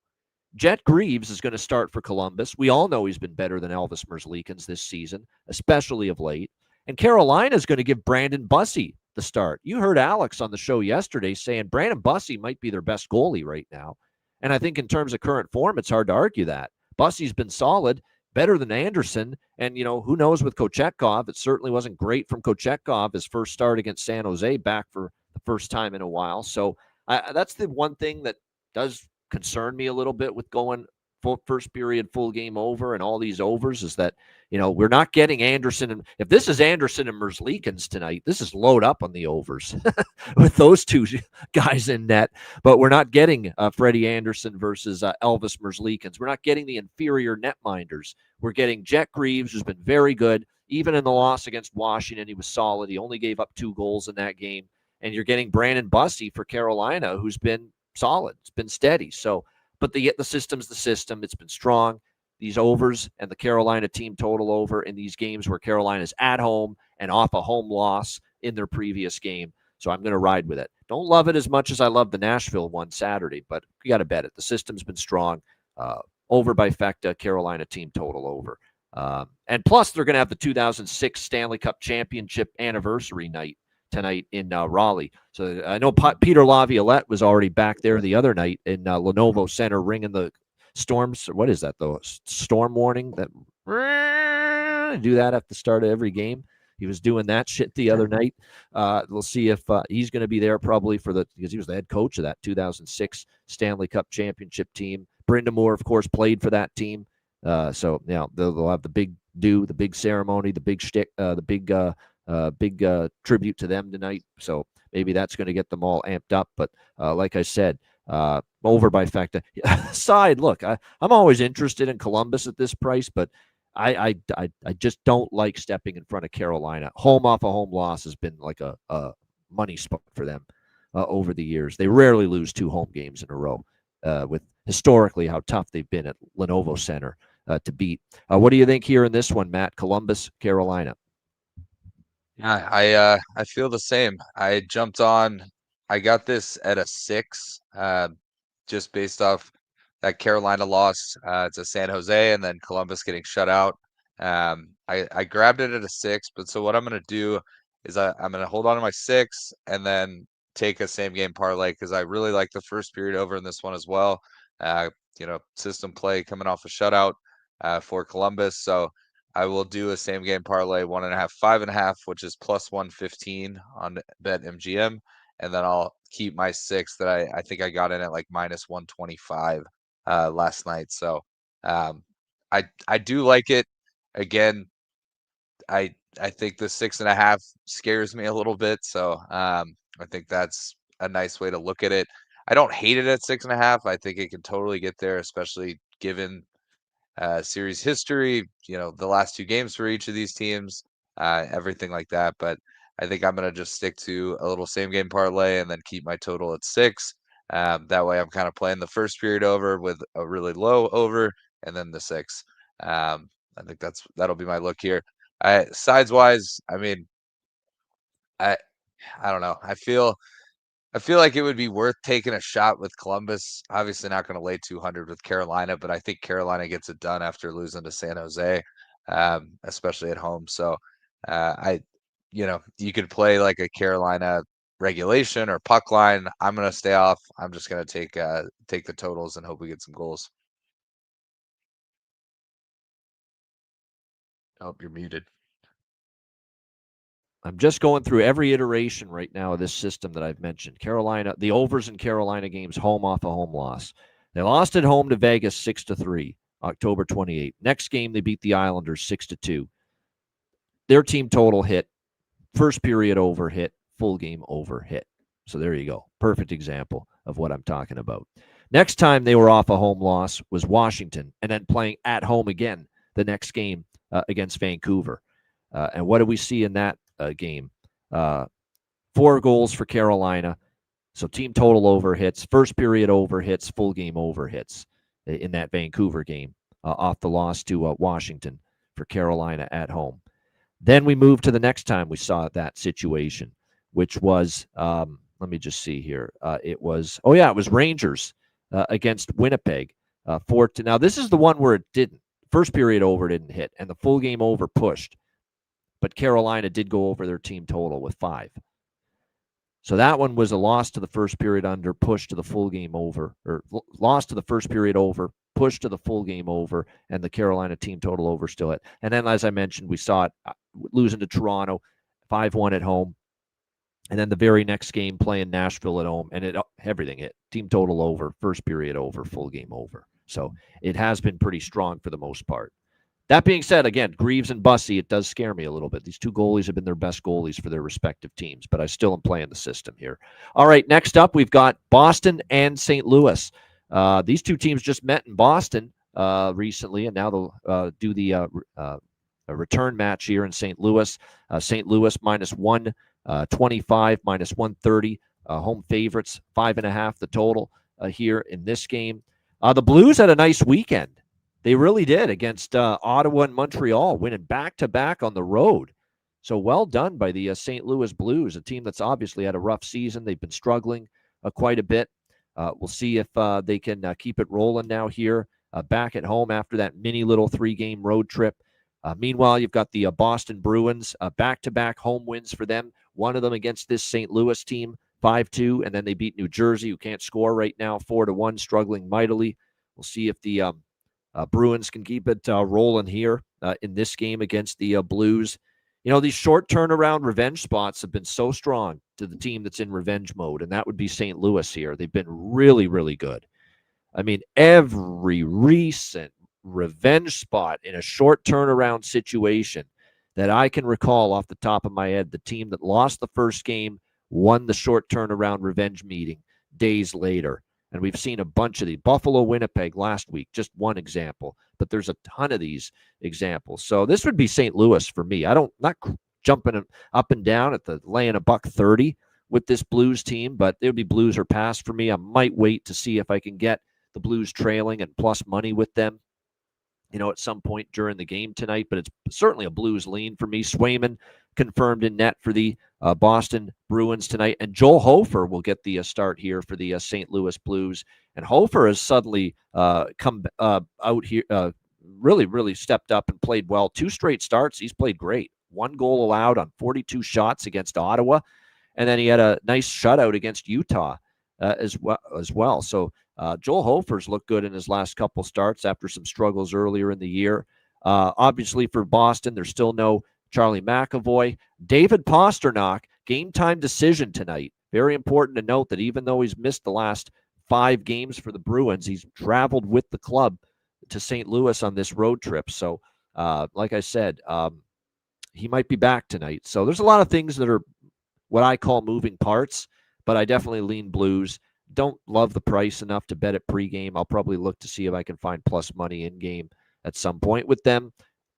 Jet Greaves is going to start for Columbus. We all know he's been better than Elvis Merzlikins this season, especially of late. And Carolina is going to give Brandon Bussey the start. You heard Alex on the show yesterday saying Brandon Bussey might be their best goalie right now. And I think in terms of current form, it's hard to argue that. Bussey's been solid, better than Anderson. And, who knows with Kochetkov? It certainly wasn't great from Kochetkov, his first start against San Jose back for the first time in a while. So that's the one thing that does concern me a little bit with going first period, full game over and all these overs is that, we're not getting Anderson. And if this is Anderson and Merzlikins tonight, this is load up on the overs with those two guys in net. But we're not getting Freddie Anderson versus Elvis Merzlikins. We're not getting the inferior netminders. We're getting Jet Greaves, who's been very good. Even in the loss against Washington, he was solid. He only gave up 2 goals in that game. And you're getting Brandon Bussey for Carolina, who's been solid. It's been steady. So, but the system's the system. It's been strong. These overs and the Carolina team total over in these games where Carolina's at home and off a home loss in their previous game. So I'm going to ride with it. Don't love it as much as I love the Nashville one Saturday, but you got to bet it. The system's been strong. Over by Fecta, Carolina team total over. And plus, they're going to have the 2006 Stanley Cup Championship anniversary night tonight in Raleigh. So I know Peter Laviolette was already back there the other night in Lenovo Center ringing the storms. What is that, though? Storm warning? That do that at the start of every game. He was doing that shit the other night. We'll see if he's going to be there probably because he was the head coach of that 2006 Stanley Cup Championship team. Brindamore, of course, played for that team. So they'll have the big do, the big ceremony, the big shtick, the big tribute to them tonight. So maybe that's going to get them all amped up. But like I said, over by Fecta. Side, look, I'm always interested in Columbus at this price, but I just don't like stepping in front of Carolina. Home off a home loss has been like a money spot for them over the years. They rarely lose 2 home games in a row with historically how tough they've been at Lenovo Center to beat. What do you think here in this one, Matt? Columbus, Carolina. Yeah, I feel the same. I jumped on. I got this at a 6, just based off that Carolina loss to San Jose and then Columbus getting shut out. I grabbed it at a 6, but so what I'm going to do is I'm going to hold on to my 6 and then take a same game parlay because I really like the first period over in this one as well. System play coming off a shutout for Columbus. So I will do a same game parlay 1.5, 5.5, which is plus 115 on BetMGM. And then I'll keep my 6 that I think I got in at like minus 125 last night. So I do like it. Again, I think the 6.5 scares me a little bit. So I think that's a nice way to look at it. I don't hate it at 6.5. I think it can totally get there, especially given series history, the last 2 games for each of these teams, everything like that. But I think I'm going to just stick to a little same game parlay and then keep my total at 6. That way I'm kind of playing the first period over with a really low over and then the 6. I think that'll be my look here. Sides wise, I mean, I don't know. I feel like it would be worth taking a shot with Columbus. Obviously not going to lay 200 with Carolina, but I think Carolina gets it done after losing to San Jose, especially at home. So you could play like a Carolina regulation or puck line. I'm going to stay off. I'm just going to take the totals and hope we get some goals. Oh, you're muted. I'm just going through every iteration right now of this system that I've mentioned. Carolina, the overs in Carolina games, home off a home loss. They lost at home to Vegas 6-3, October 28th. Next game, they beat the Islanders 6-2. Their team total hit, first period over hit, full game over hit. So there you go. Perfect example of what I'm talking about. Next time they were off a home loss was Washington, and then playing at home again the next game against Vancouver. And what do we see in that game? 4 goals for Carolina. So team total over hits, first period over hits, full game over hits in that Vancouver game off the loss to Washington for Carolina at home. Then we move to the next time we saw that situation, which was, let me just see here. It was Rangers against Winnipeg. Now, this is the one where it didn't. First period over didn't hit, and the full game over pushed. But Carolina did go over their team total with 5. So that one was a loss to the first period under, push to the full game over, or loss to the first period over, push to the full game over, and the Carolina team total over still hit. And then, as I mentioned, we saw it losing to Toronto, 5-1 at home. And then the very next game playing Nashville at home, and everything hit. Team total over, first period over, full game over. So it has been pretty strong for the most part. That being said, again, Greaves and Bussey, it does scare me a little bit. These two goalies have been their best goalies for their respective teams, but I still am playing the system here. All right, next up, we've got Boston and St. Louis. These two teams just met in Boston recently, and now they'll do the a return match here in St. Louis. St. Louis minus 125, minus 130. Home favorites, 5.5 the total here in this game. The Blues had a nice weekend. They really did against Ottawa and Montreal, winning back-to-back on the road. So well done by the St. Louis Blues, a team that's obviously had a rough season. They've been struggling quite a bit. We'll see if they can keep it rolling now here back at home after that mini little 3-game road trip. Meanwhile, you've got the Boston Bruins, back-to-back home wins for them. One of them against this St. Louis team, 5-2, and then they beat New Jersey, who can't score right now, 4-1, struggling mightily. We'll see if the Bruins can keep it rolling here in this game against the Blues. You know, these short turnaround revenge spots have been so strong to the team that's in revenge mode, and that would be St. Louis here. They've been really, really good. I mean, every recent revenge spot in a short turnaround situation that I can recall off the top of my head, the team that lost the first game won the short turnaround revenge meeting days later. And we've seen a bunch of these. Buffalo, Winnipeg last week, just one example. But there's a ton of these examples. So this would be St. Louis for me. Not jumping up and down at the laying $1.30 with this Blues team, but it would be Blues or pass for me. I might wait to see if I can get the Blues trailing and plus money with them, you know, at some point during the game tonight. But it's certainly a Blues lean for me. Swayman confirmed in net for the Boston Bruins tonight. And Joel Hofer will get the start here for the St. Louis Blues. And Hofer has suddenly come out here, really, really stepped up and played well. 2 straight starts. He's played great. 1 goal allowed on 42 shots against Ottawa. And then he had a nice shutout against Utah as well. So Joel Hofer's looked good in his last couple starts after some struggles earlier in the year. Obviously for Boston, there's still no Charlie McAvoy. David Pastrnak, game time decision tonight. Very important to note that even though he's missed the last 5 games for the Bruins, he's traveled with the club to St. Louis on this road trip. So, like I said, he might be back tonight. So there's a lot of things that are what I call moving parts, but I definitely lean Blues. Don't love the price enough to bet it pregame. I'll probably look to see if I can find plus money in game at some point with them.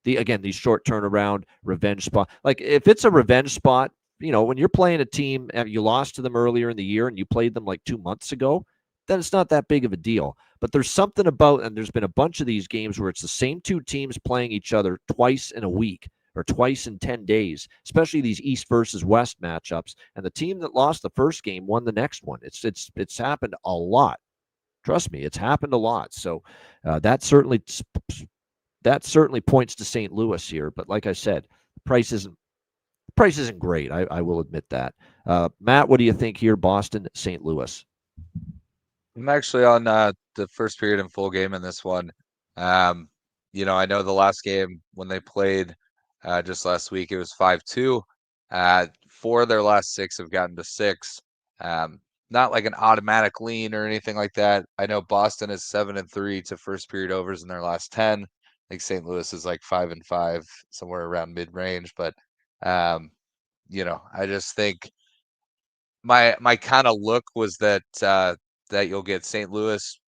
These short turnaround revenge spot. Like if it's a revenge spot, you know, when you're playing a team, you lost to them earlier in the year and you played them like 2 months ago, then it's not that big of a deal. But there's something about, and there's been a bunch of these games where it's the same 2 teams playing each other twice in a week or twice in 10 days, especially these East versus West matchups. And the team that lost the first game won the next one. It's happened a lot. Trust me, it's happened a lot. So that certainly points to St. Louis here. But like I said, the price isn't great. I will admit that. Matt, what do you think here? Boston, St. Louis. I'm actually on the first period and full game in this one. You know, I know the last game when they played just last week, it was 5-2. 4 of their last 6 have gotten to 6. not like an automatic lean or anything like that. I know Boston is 7-3 to first period overs in their last 10. I think St. Louis is like 5-5, somewhere around mid range. But I just think my kind of look was that that you'll get St. Louis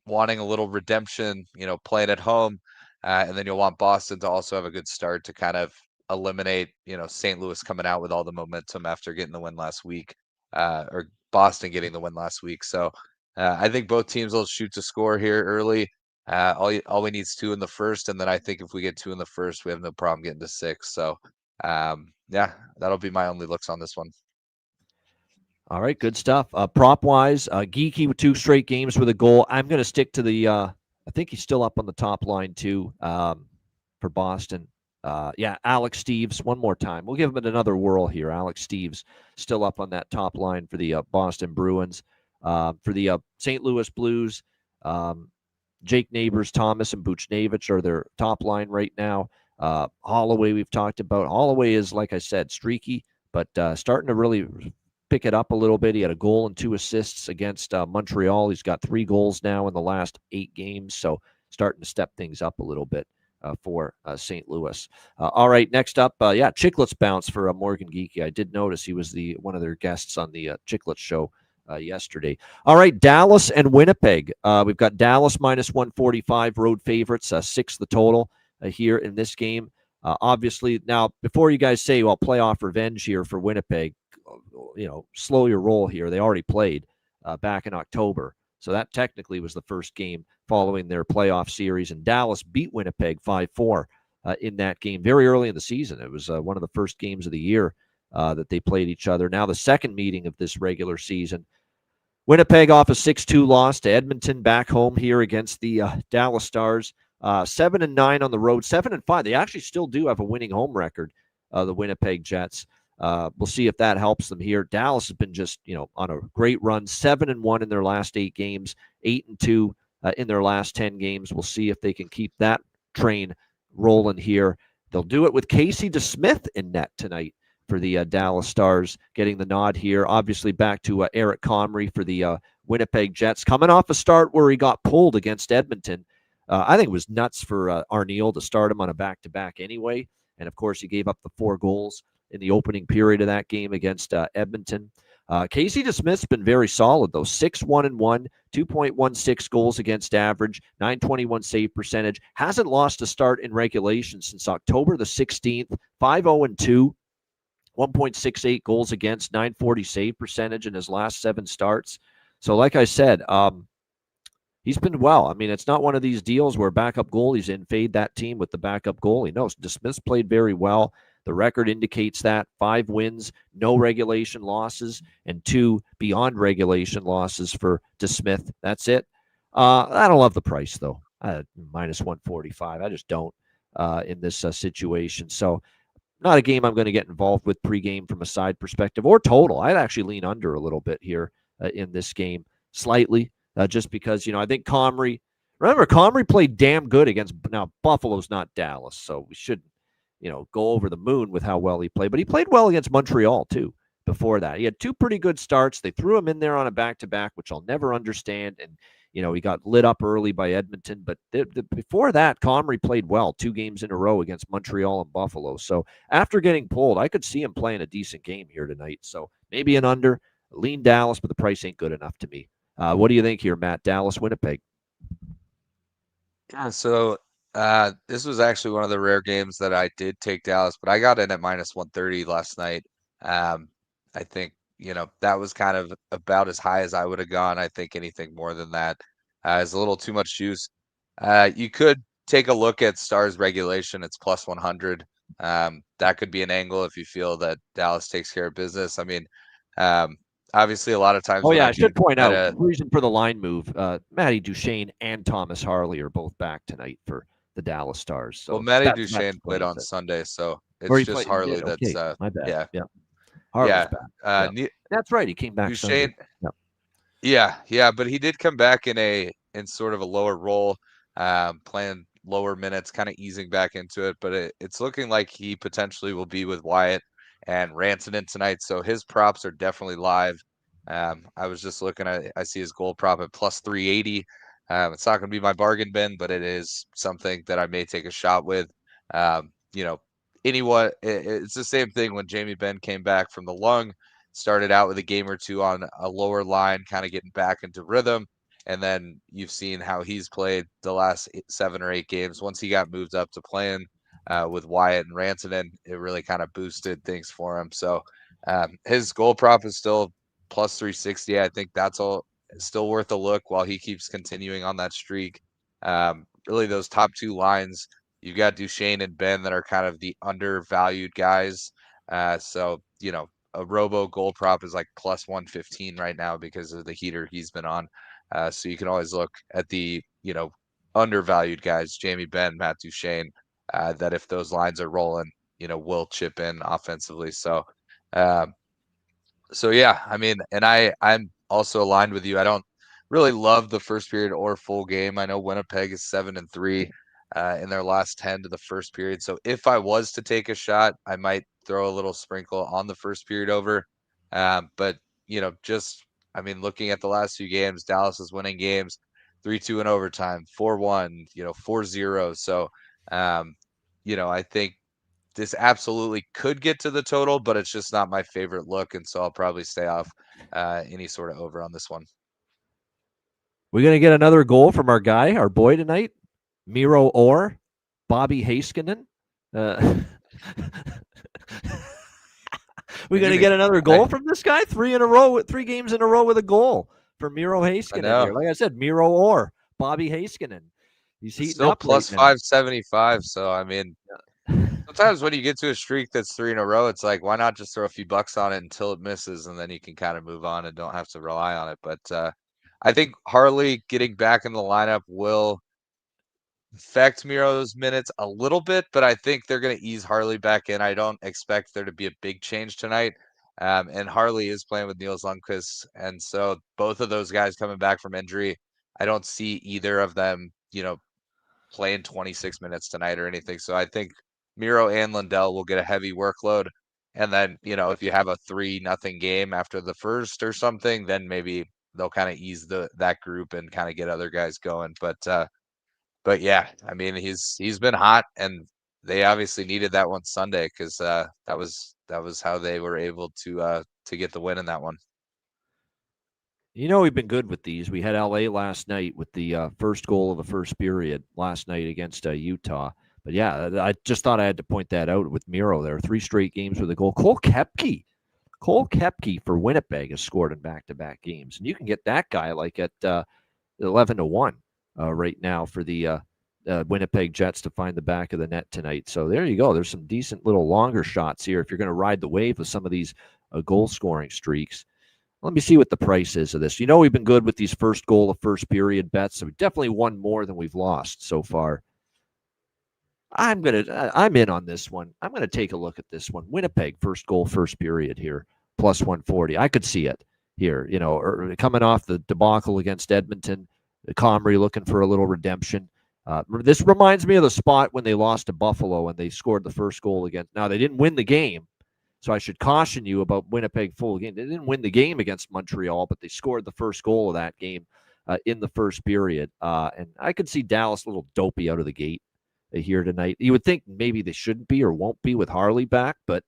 wanting a little redemption, playing at home, and then you'll want Boston to also have a good start to kind of eliminate, St. Louis coming out with all the momentum after getting the win last week, or Boston getting the win last week. So I think both teams will shoot to score here early. All we need is 2 in the first, and then I think if we get 2 in the first, we have no problem getting to 6. So yeah, that'll be my only looks on this one. All right, good stuff. Prop wise, Geeky with 2 straight games with a goal. I'm going to stick to the. I think he's still up on the top line too for Boston. Yeah, Alex Steves. One more time, we'll give him another whirl here. Alex Steves still up on that top line for the Boston Bruins. For the St. Louis Blues, Jake Neighbors, Thomas, and Buchnevich are their top line right now. Holloway, we've talked about. Holloway is, like I said, streaky, but starting to really pick it up a little bit. He had a goal and 2 assists against Montreal. He's got 3 goals now in the last 8 games, so starting to step things up a little bit for St. Louis. All right, next up, Chicklets bounce for Morgan Geeky. I did notice he was one of their guests on the Chicklets show yesterday. All right, Dallas and Winnipeg. We've got Dallas minus 145, road favorites, 6 the total here in this game. Obviously, now, before you guys say, well, playoff revenge here for Winnipeg, slow your roll here. They already played back in October. So that technically was the first game following their playoff series. And Dallas beat Winnipeg 5-4 in that game very early in the season. It was one of the first games of the year that they played each other. Now the second meeting of this regular season. Winnipeg off a 6-2 loss to Edmonton back home here against the Dallas Stars. 7-9 on the road, 7-5. They actually still do have a winning home record, the Winnipeg Jets. We'll see if that helps them here. Dallas has been just, on a great run, 7-1 in their last 8 games, 8-2 in their last 10 games. We'll see if they can keep that train rolling here. They'll do it with Casey DeSmith in net tonight for the Dallas Stars, getting the nod here. Obviously back to Eric Comrie for the Winnipeg Jets, coming off a start where he got pulled against Edmonton. I think it was nuts for Arniel to start him on a back-to-back anyway. And, of course, he gave up the 4 goals in the opening period of that game against Edmonton. Casey DeSmith's been very solid, though. 6-1-1, 2.16 goals against average, 921 save percentage. Hasn't lost a start in regulation since October the 16th, 5-0-2, 1.68 goals against, 940 save percentage in his last 7 starts. So, like I said, he's been well. I mean, it's not one of these deals where backup goalies invade that team with the backup goalie. No, DeSmith's played very well. The record indicates that 5 wins, no regulation losses, and 2 beyond regulation losses for DeSmith. That's it. I don't love the price, though. Minus 145. I just don't in this situation. So not a game I'm going to get involved with pregame from a side perspective or total. I'd actually lean under a little bit here in this game, slightly, just because, I think Comrie played damn good against, now Buffalo's not Dallas, so we shouldn't, go over the moon with how well he played. But he played well against Montreal, too, before that. He had 2 pretty good starts. They threw him in there on a back-to-back, which I'll never understand. And, he got lit up early by Edmonton. But before that, Comrie played well 2 games in a row against Montreal and Buffalo. So after getting pulled, I could see him playing a decent game here tonight. So maybe an under, lean Dallas, but the price ain't good enough to me. What do you think here, Matt? Dallas, Winnipeg? Yeah, so this was actually one of the rare games that I did take Dallas, but I got in at minus 130 last night. I think, that was kind of about as high as I would have gone. I think anything more than that is a little too much juice. You could take a look at Stars regulation. It's plus 100. That could be an angle if you feel that Dallas takes care of business. I mean, obviously, a lot of times. Oh, yeah, I should point out, reason for the line move, Matty Duchene and Thomas Harley are both back tonight for the Dallas Stars. So well, Matty Duchene played on Sunday, so it's just Harley that's my bad. Yeah. Harley's back. That's right. He came back Duchene, Sunday. Yeah, but he did come back in sort of a lower role, playing lower minutes, kind of easing back into it. But it's looking like he potentially will be with Wyatt and Rantanen tonight, so his props are definitely live. I was just looking at, I see his goal prop at plus 380. It's not going to be my bargain bin, but it is something that I may take a shot with. You know, it's the same thing when Jamie Benn came back from the lung, started out with a game or two on a lower line, kind of getting back into rhythm. And then you've seen how he's played the last 7 or 8 games. Once he got moved up to playing with Wyatt and Rantanen, it really kind of boosted things for him. So his goal prop is still plus 360. I think that's all still worth a look while he keeps continuing on that streak. Really, those top 2 lines, you've got Duchesne and Ben that are kind of the undervalued guys. So, a robo goal prop is like plus 115 right now because of the heater he's been on. So you can always look at the, undervalued guys, Jamie Benn, Matt Duchesne, that if those lines are rolling, will chip in offensively. So yeah, I mean, and I'm also aligned with you. I don't really love the first period or full game. I know Winnipeg is 7-3 in their last 10 to the first period. So if I was to take a shot, I might throw a little sprinkle on the first period over. But I mean, looking at the last few games, Dallas is winning games 3-2 in overtime, 4-1, 4-0. So I think this absolutely could get to the total, but it's just not my favorite look, and so I'll probably stay off any sort of over on this one. We're going to get another goal from our guy, our boy tonight, Miro Orr, Bobby Heiskanen. We're going to get another goal from this guy. 3 games in a row with a goal for Miro Heiskanen here. Like I said, Miro Orr, Bobby Heiskanen. He's heating still up plus 575. So I mean, sometimes when you get to a streak that's 3 in a row, it's like, why not just throw a few bucks on it until it misses, and then you can kind of move on and don't have to rely on it. But I think Harley getting back in the lineup will affect Miro's minutes a little bit, but I think they're going to ease Harley back in. I don't expect there to be a big change tonight. And Harley is playing with Niels Lundqvist, and so both of those guys coming back from injury, I don't see either of them, playing 26 minutes tonight or anything. So I think Miro and Lundell will get a heavy workload. And then, if you have a 3-0 game after the first or something, then maybe they'll kind of ease that group and kind of get other guys going. But yeah, I mean, he's been hot, and they obviously needed that one Sunday because that was how they were able to get the win in that one. We've been good with these. We had LA last night with the first goal of the first period last night against Utah. But yeah, I just thought I had to point that out with Miro there. 3 straight games with a goal. Cole Koepke for Winnipeg has scored in back-to-back games. And you can get that guy like at 11-1 right now for the Winnipeg Jets to find the back of the net tonight. So there you go. There's some decent little longer shots here if you're going to ride the wave of some of these goal-scoring streaks. Let me see what the price is of this. We've been good with these first goal of first period bets, so we definitely won more than we've lost so far. I'm in on this one. I'm going to take a look at this one. Winnipeg first goal first period here, plus 140. I could see it here, coming off the debacle against Edmonton, Comrie looking for a little redemption. This reminds me of the spot when they lost to Buffalo and they scored the first goal against. Now, they didn't win the game, so I should caution you about Winnipeg full game. They didn't win the game against Montreal, but they scored the first goal of that game in the first period. And I could see Dallas a little dopey out of the gate here tonight. You would think maybe they shouldn't be or won't be with Harley back, but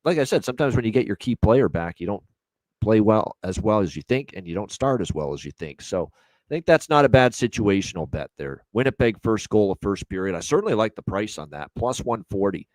like I said, sometimes when you get your key player back, you don't play as well as you think, and you don't start as well as you think. So I think that's not a bad situational bet there. Winnipeg first goal of first period. I certainly like the price on that. Plus 140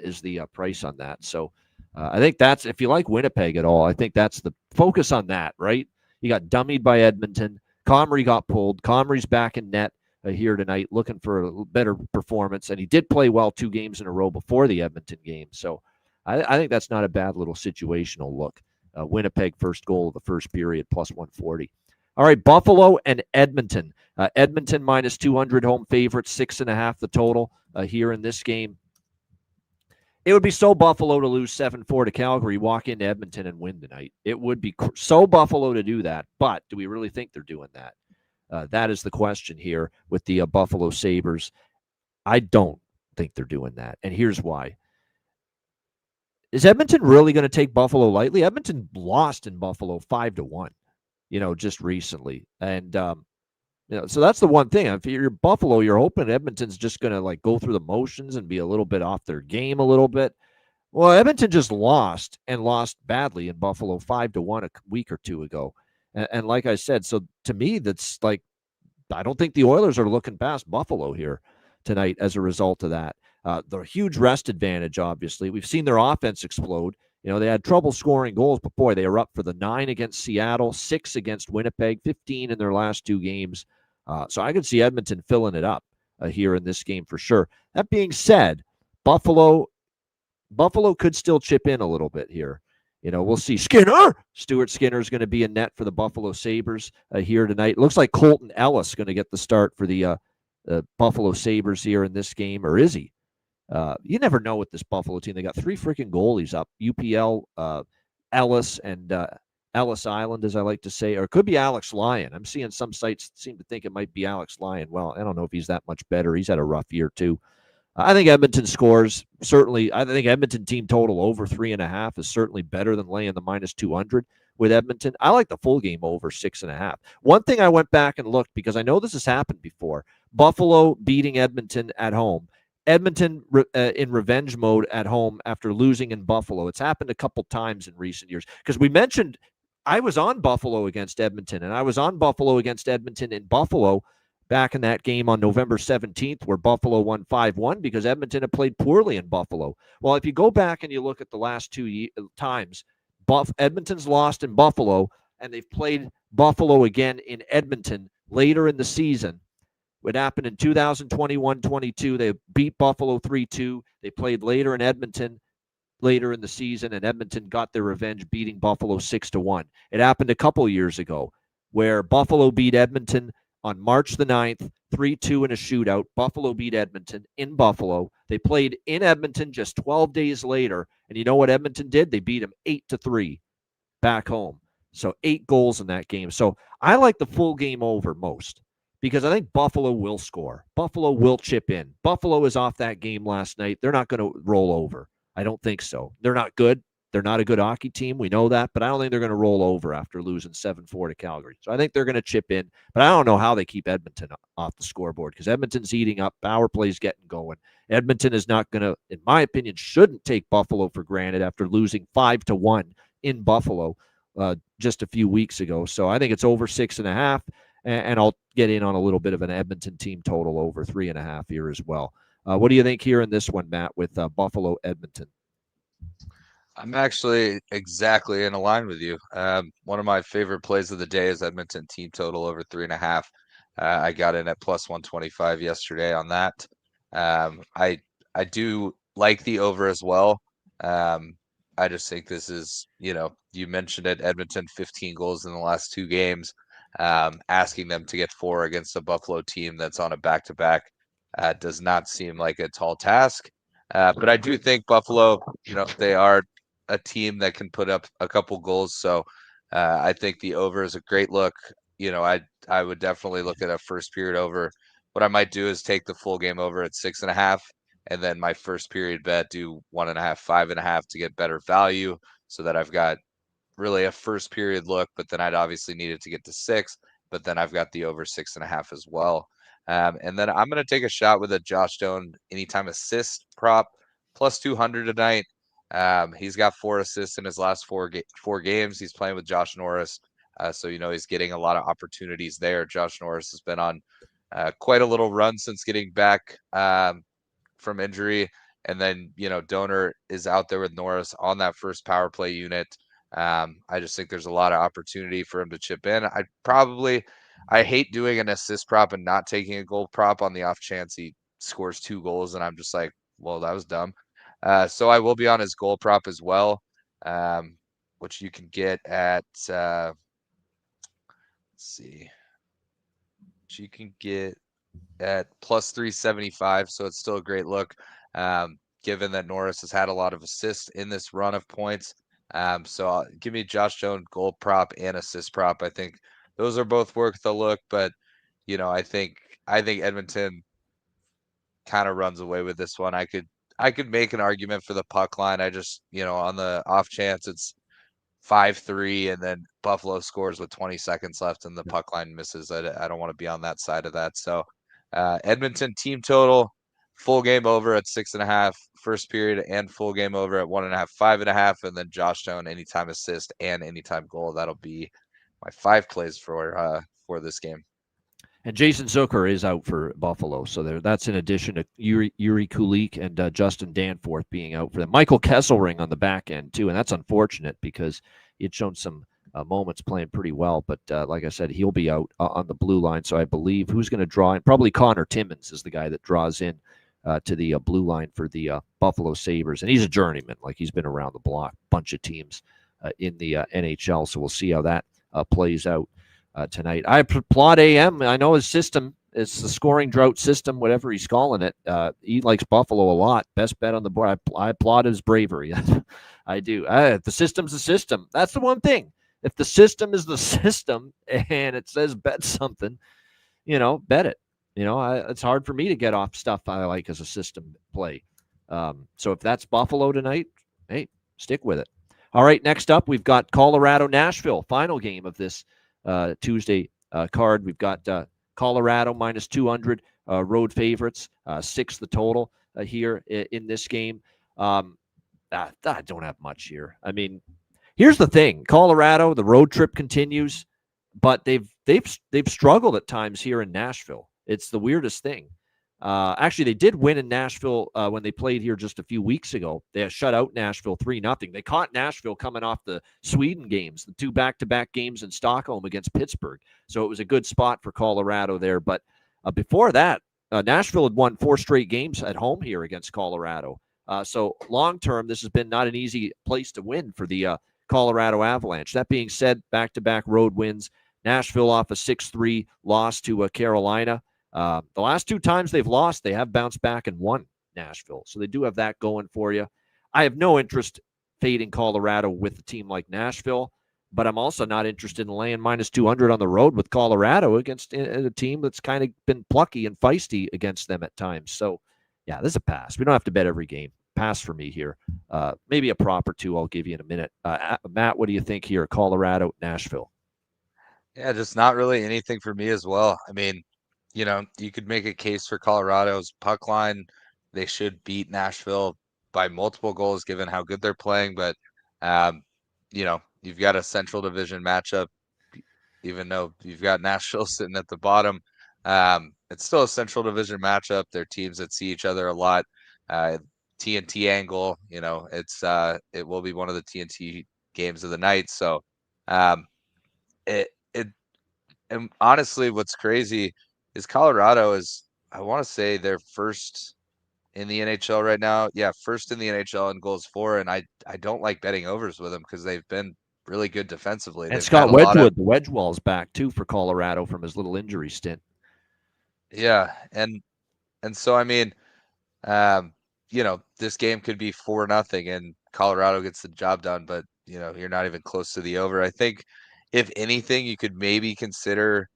is the price on that. So I think that's, if you like Winnipeg at all, I think that's the focus on that, right? You got dummied by Edmonton. Comrie got pulled. Comrie's back in net here tonight looking for a better performance, and he did play well 2 games in a row before the Edmonton game. So I think that's not a bad little situational look. Winnipeg first goal of the first period, plus 140. All right, Buffalo and Edmonton. Edmonton minus 200 home favorite, 6.5 the total here in this game. It would be so Buffalo to lose 7-4 to Calgary, walk into Edmonton and win tonight. It would be so Buffalo to do that, but do we really think they're doing that? That is the question here with the Buffalo Sabres. I don't think they're doing that, and here's why. is Edmonton really going to take Buffalo lightly? Edmonton lost in Buffalo 5-1, just recently. And, so that's the one thing. If you're Buffalo, you're hoping Edmonton's just going to like go through the motions and be a little bit off their game a little bit. Well, Edmonton just lost and lost badly in Buffalo 5-1 a week or two ago. And like I said, so to me, that's like, I don't think the Oilers are looking past Buffalo here tonight as a result of that. The huge rest advantage, obviously. We've seen their offense explode. They had trouble scoring goals, but boy, they are up for the 9 against Seattle, 6 against Winnipeg, 15 in their last 2 games. So I could see Edmonton filling it up here in this game for sure. That being said, Buffalo could still chip in a little bit here. We'll see. Stuart Skinner is going to be in net for the Buffalo Sabres here tonight. It looks like Colton Ellis going to get the start for the Buffalo Sabres here in this game, or is he? You never know with this Buffalo team. They got 3 freaking goalies up. UPL, Ellis, and Ellis Island, as I like to say, or it could be Alex Lyon. I'm seeing some sites seem to think it might be Alex Lyon. Well, I don't know if he's that much better. He's had a rough year too. I think Edmonton scores. Certainly, I think Edmonton team total over 3.5 is certainly better than laying the -200 with Edmonton. I like the full game over 6.5. One thing I went back and looked, because I know this has happened before. Buffalo beating Edmonton at home. Edmonton in revenge mode at home after losing in Buffalo. It's happened a couple times in recent years. Because we mentioned I was on Buffalo against Edmonton, and I was on Buffalo against Edmonton in Buffalo back in that game on November 17th where Buffalo won 5-1 because Edmonton had played poorly in Buffalo. Well, if you go back and you look at the last 2 times, Edmonton's lost in Buffalo, and they've played Buffalo again in Edmonton later in the season. It happened in 2021-22. They beat Buffalo 3-2. They played later in Edmonton later in the season, and Edmonton got their revenge, beating Buffalo 6-1. It happened a couple years ago where Buffalo beat Edmonton on March the 9th, 3-2 in a shootout. Buffalo beat Edmonton in Buffalo. They played in Edmonton just 12 days later, and you know what Edmonton did? They beat them 8-3 back home. So 8 goals in that game. So I like the full game over most, because I think Buffalo will score. Buffalo will chip in. Buffalo is off that game last night. They're not going to roll over. I don't think so. They're not good. They're not a good hockey team. We know that, but I don't think they're going to roll over after losing 7-4 to Calgary. So I think they're going to chip in, but I don't know how they keep Edmonton off the scoreboard, because Edmonton's eating up. Power play's getting going. Edmonton is not going to, in my opinion, shouldn't take Buffalo for granted after losing 5-1 in Buffalo just a few weeks ago. So I think it's over 6.5, and I'll get in on a little bit of an Edmonton team total over 3.5 here as well. What do you think here in this one, Matt, with Buffalo Edmonton? I'm actually exactly in line with you. One of my favorite plays of the day is Edmonton team total over 3.5. I got in at plus 125 yesterday on that. I do like the over as well. I just think this is, you mentioned it, Edmonton 15 goals in the last 2 games. Asking them to get 4 against a Buffalo team that's on a back-to-back does not seem like a tall task. But I do think Buffalo, they are a team that can put up a couple goals. So I think the over is a great look. I would definitely look at a first period over. What I might do is take the full game over at 6.5, and then my first period bet do 1.5, 5.5 to get better value, so that I've got really a first period look, but then I'd obviously need it to get to 6, but then I've got the over 6.5 as well. And then I'm going to take a shot with a Josh Stone anytime assist prop plus 200 tonight. He's got 4 assists in his last 4 games. He's playing with Josh Norris. So, he's getting a lot of opportunities there. Josh Norris has been on quite a little run since getting back from injury. And then, Donor is out there with Norris on that first power play unit. I just think there's a lot of opportunity for him to chip in. I hate doing an assist prop and not taking a goal prop on the off chance he scores 2 goals. And I'm just like, well, that was dumb. So I will be on his goal prop as well, which you can get at, let's see, which you can get at plus 375. So it's still a great look, given that Norris has had a lot of assists in this run of points. So give me Josh Jones goal prop and assist prop. I think those are both worth the look, but I think Edmonton kind of runs away with this one. I I could make an argument for the puck line. I just, on the off chance it's 5-3 and then Buffalo scores with 20 seconds left and the puck line misses. I don't want to be on that side of that. So Edmonton team total, full game over at 6.5 first period and full game over at 1.5, 5.5, and then Josh Stone anytime assist and anytime goal. That'll be my 5 plays for this game. And Jason Zucker is out for Buffalo, so that's in addition to Yuri Kulik and Justin Danforth being out for them. Michael Kesselring on the back end too, and that's unfortunate because he had shown some moments playing pretty well, but like I said, he'll be out on the blue line. So I believe who's going to draw in? Probably Connor Timmins is the guy that draws in to the blue line for the Buffalo Sabres, and he's a journeyman. Like he's been around the block, bunch of teams in the NHL. So we'll see how that plays out. Tonight. I applaud AM. I know his system. It's the scoring drought system, whatever he's calling it. He likes Buffalo a lot. Best bet on the board. I applaud his bravery. I do. If the system's the system, that's the one thing. If the system is the system and it says bet something, bet it. It's hard for me to get off stuff I like as a system play. So if that's Buffalo tonight, hey, stick with it. All right, next up, we've got Colorado-Nashville, final game of this Tuesday card. We've got Colorado minus 200 road favorites, 6 the total here in this game. I don't have much here. I mean, here's the thing: Colorado, the road trip continues, but they've struggled at times here in Nashville. It's the weirdest thing. Actually, they did win in Nashville when they played here just a few weeks ago. They shut out Nashville 3-0. They caught Nashville coming off the Sweden games, the 2 back-to-back games in Stockholm against Pittsburgh. So it was a good spot for Colorado there. But before that, Nashville had won 4 straight games at home here against Colorado. So long-term, this has been not an easy place to win for the Colorado Avalanche. That being said, back-to-back road wins. Nashville off a 6-3 loss to Carolina. The last 2 times they've lost, they have bounced back and won Nashville. So they do have that going for you. I have no interest fading Colorado with a team like Nashville, but I'm also not interested in laying minus 200 on the road with Colorado against a team that's kind of been plucky and feisty against them at times. So, yeah, this is a pass. We don't have to bet every game. Pass for me here. Maybe a prop or 2 I'll give you in a minute. Matt, what do you think here? Colorado, Nashville. Yeah, just not really anything for me as well. I mean, you could make a case for Colorado's puck line. They should beat Nashville by multiple goals given how good they're playing. But, you've got a Central Division matchup, even though you've got Nashville sitting at the bottom. It's still a Central Division matchup. They're teams that see each other a lot. TNT angle, it will be one of the TNT games of the night. So and honestly, what's crazy is Colorado is, I want to say they're first in the NHL right now. Yeah, first in the NHL in goals for, and I don't like betting overs with them because they've been really good defensively. And Scott Wedgwood, the Wedgewall's back too for Colorado from his little injury stint. Yeah, and so I mean, this game could be 4-0 and Colorado gets the job done, but you're not even close to the over. I think if anything, you could maybe consider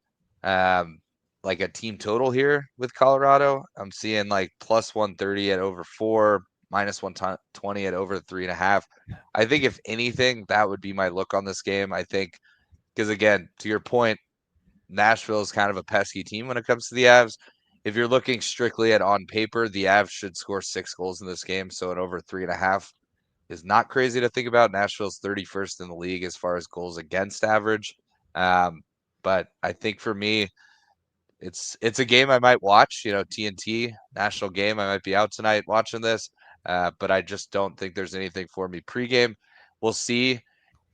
like a team total here with Colorado. I'm seeing like plus 130 at over 4, minus 120 at over 3.5. I think if anything, that would be my look on this game. I think because again, to your point, Nashville is kind of a pesky team when it comes to the Avs. If you're looking strictly at on paper, the Avs should score 6 goals in this game. So an over 3.5 is not crazy to think about. Nashville's 31st in the league as far as goals against average. But I think for me, it's a game I might watch. TNT national game. I might be out tonight watching this, but I just don't think there's anything for me pregame. We'll see.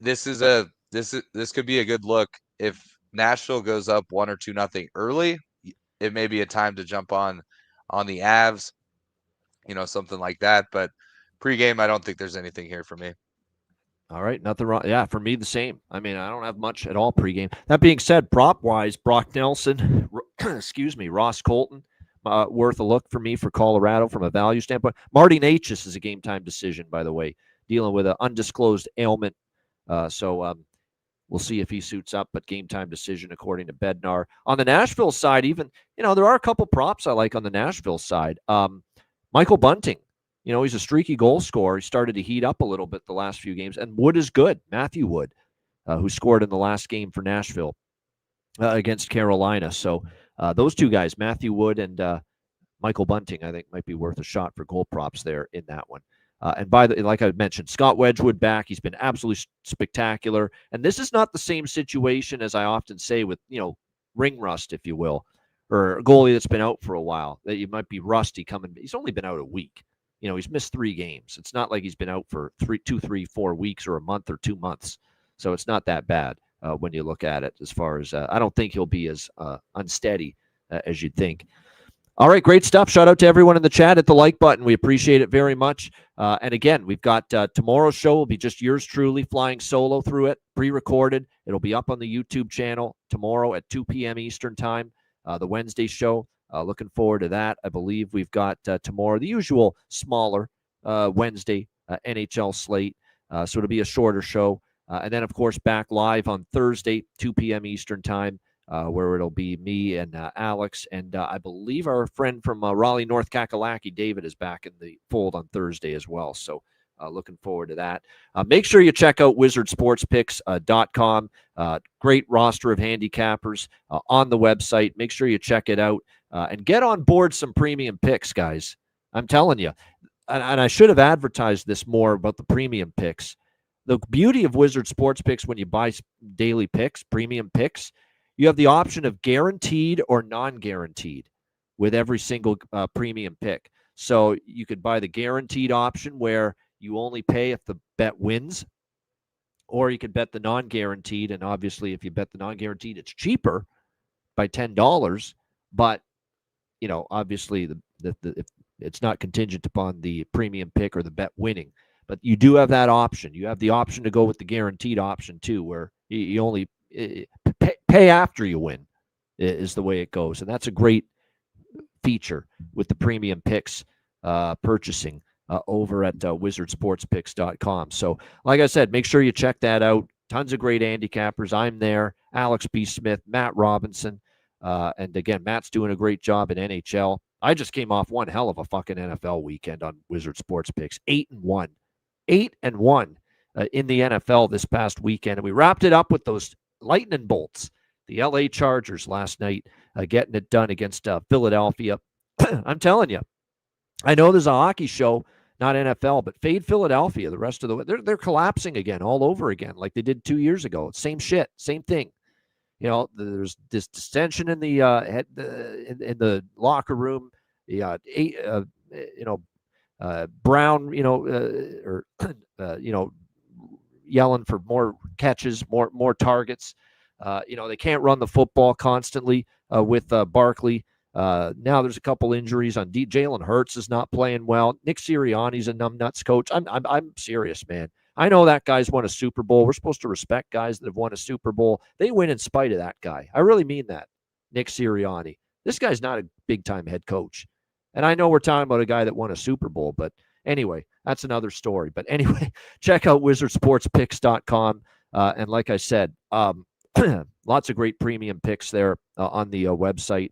This could be a good look if Nashville goes up 1 or 2-0 early. It may be a time to jump on the Avs, something like that. But pregame, I don't think there's anything here for me. All right, nothing wrong. Yeah, for me, the same. I mean, I don't have much at all pregame. That being said, prop-wise, Brock Nelson, Ross Colton, worth a look for me for Colorado from a value standpoint. Marty Necas is a game-time decision, by the way, dealing with an undisclosed ailment. So we'll see if he suits up, but game-time decision according to Bednar. On the Nashville side, even, there are a couple props I like on the Nashville side. Michael Bunting. He's a streaky goal scorer. He started to heat up a little bit the last few games. And Wood is good. Matthew Wood, who scored in the last game for Nashville against Carolina. So those two guys, Matthew Wood and Michael Bunting, I think might be worth a shot for goal props there in that one. And like I mentioned, Scott Wedgwood back. He's been absolutely spectacular. And this is not the same situation as I often say with, ring rust, if you will, or a goalie that's been out for a while, that you might be rusty coming. He's only been out a week. He's missed 3 games. It's not like he's been out for 2, 3, 4 weeks or a month or 2 months. So it's not that bad when you look at it as far as I don't think he'll be as unsteady as you'd think. All right, great stuff. Shout out to everyone in the chat. Hit the like button. We appreciate it very much. And again, we've got tomorrow's show will be just yours truly flying solo through it, pre-recorded. It'll be up on the YouTube channel tomorrow at 2 p.m. Eastern time, the Wednesday show. Looking forward to that. I believe we've got tomorrow the usual smaller Wednesday NHL slate. So it'll be a shorter show. And then, of course, back live on Thursday, 2 p.m. Eastern time. Where it'll be me and Alex, and I believe our friend from Raleigh, North Kakalaki, David, is back in the fold on Thursday as well. So looking forward to that. Make sure you check out wizardsportspicks.com. Great roster of handicappers on the website. Make sure you check it out and get on board some premium picks, guys. I'm telling you. And I should have advertised this more about the premium picks. The beauty of Wizard Sports Picks when you buy daily picks, premium picks, you have the option of guaranteed or non-guaranteed with every single premium pick. So you could buy the guaranteed option where you only pay if the bet wins, or you could bet the non-guaranteed. And obviously, if you bet the non-guaranteed, it's cheaper by $10. But, obviously, it's not contingent upon the premium pick or the bet winning. But you do have that option. You have the option to go with the guaranteed option, too, where you only pay after you win is the way it goes. And that's a great feature with the premium picks purchasing over at wizardsportspicks.com. So like I said, make sure you check that out. Tons of great handicappers. I'm there. Alex B. Smith, Matt Robinson. And again, Matt's doing a great job in NHL. I just came off one hell of a fucking NFL weekend on Wizard Sports Picks. 8-1. 8-1 in the NFL this past weekend. And we wrapped it up with those lightning bolts. The LA Chargers last night getting it done against Philadelphia. I'm telling you, I know there's a hockey show, not NFL, but fade Philadelphia the rest of the way. They're collapsing again, all over again, like they did 2 years ago. Same shit, same thing. There's this dissension in the in the locker room. Brown, yelling for more catches, more targets. They can't run the football constantly with Barkley. Now there's a couple injuries on Jalen Hurts is not playing well. Nick Sirianni's a numbnuts coach. I'm serious, man. I know that guy's won a Super Bowl. We're supposed to respect guys that have won a Super Bowl. They win in spite of that guy. I really mean that. Nick Sirianni. This guy's not a big-time head coach. And I know we're talking about a guy that won a Super Bowl, but anyway, that's another story. But anyway, check out wizardsportspicks.com. And like I said, lots of great premium picks there on the website.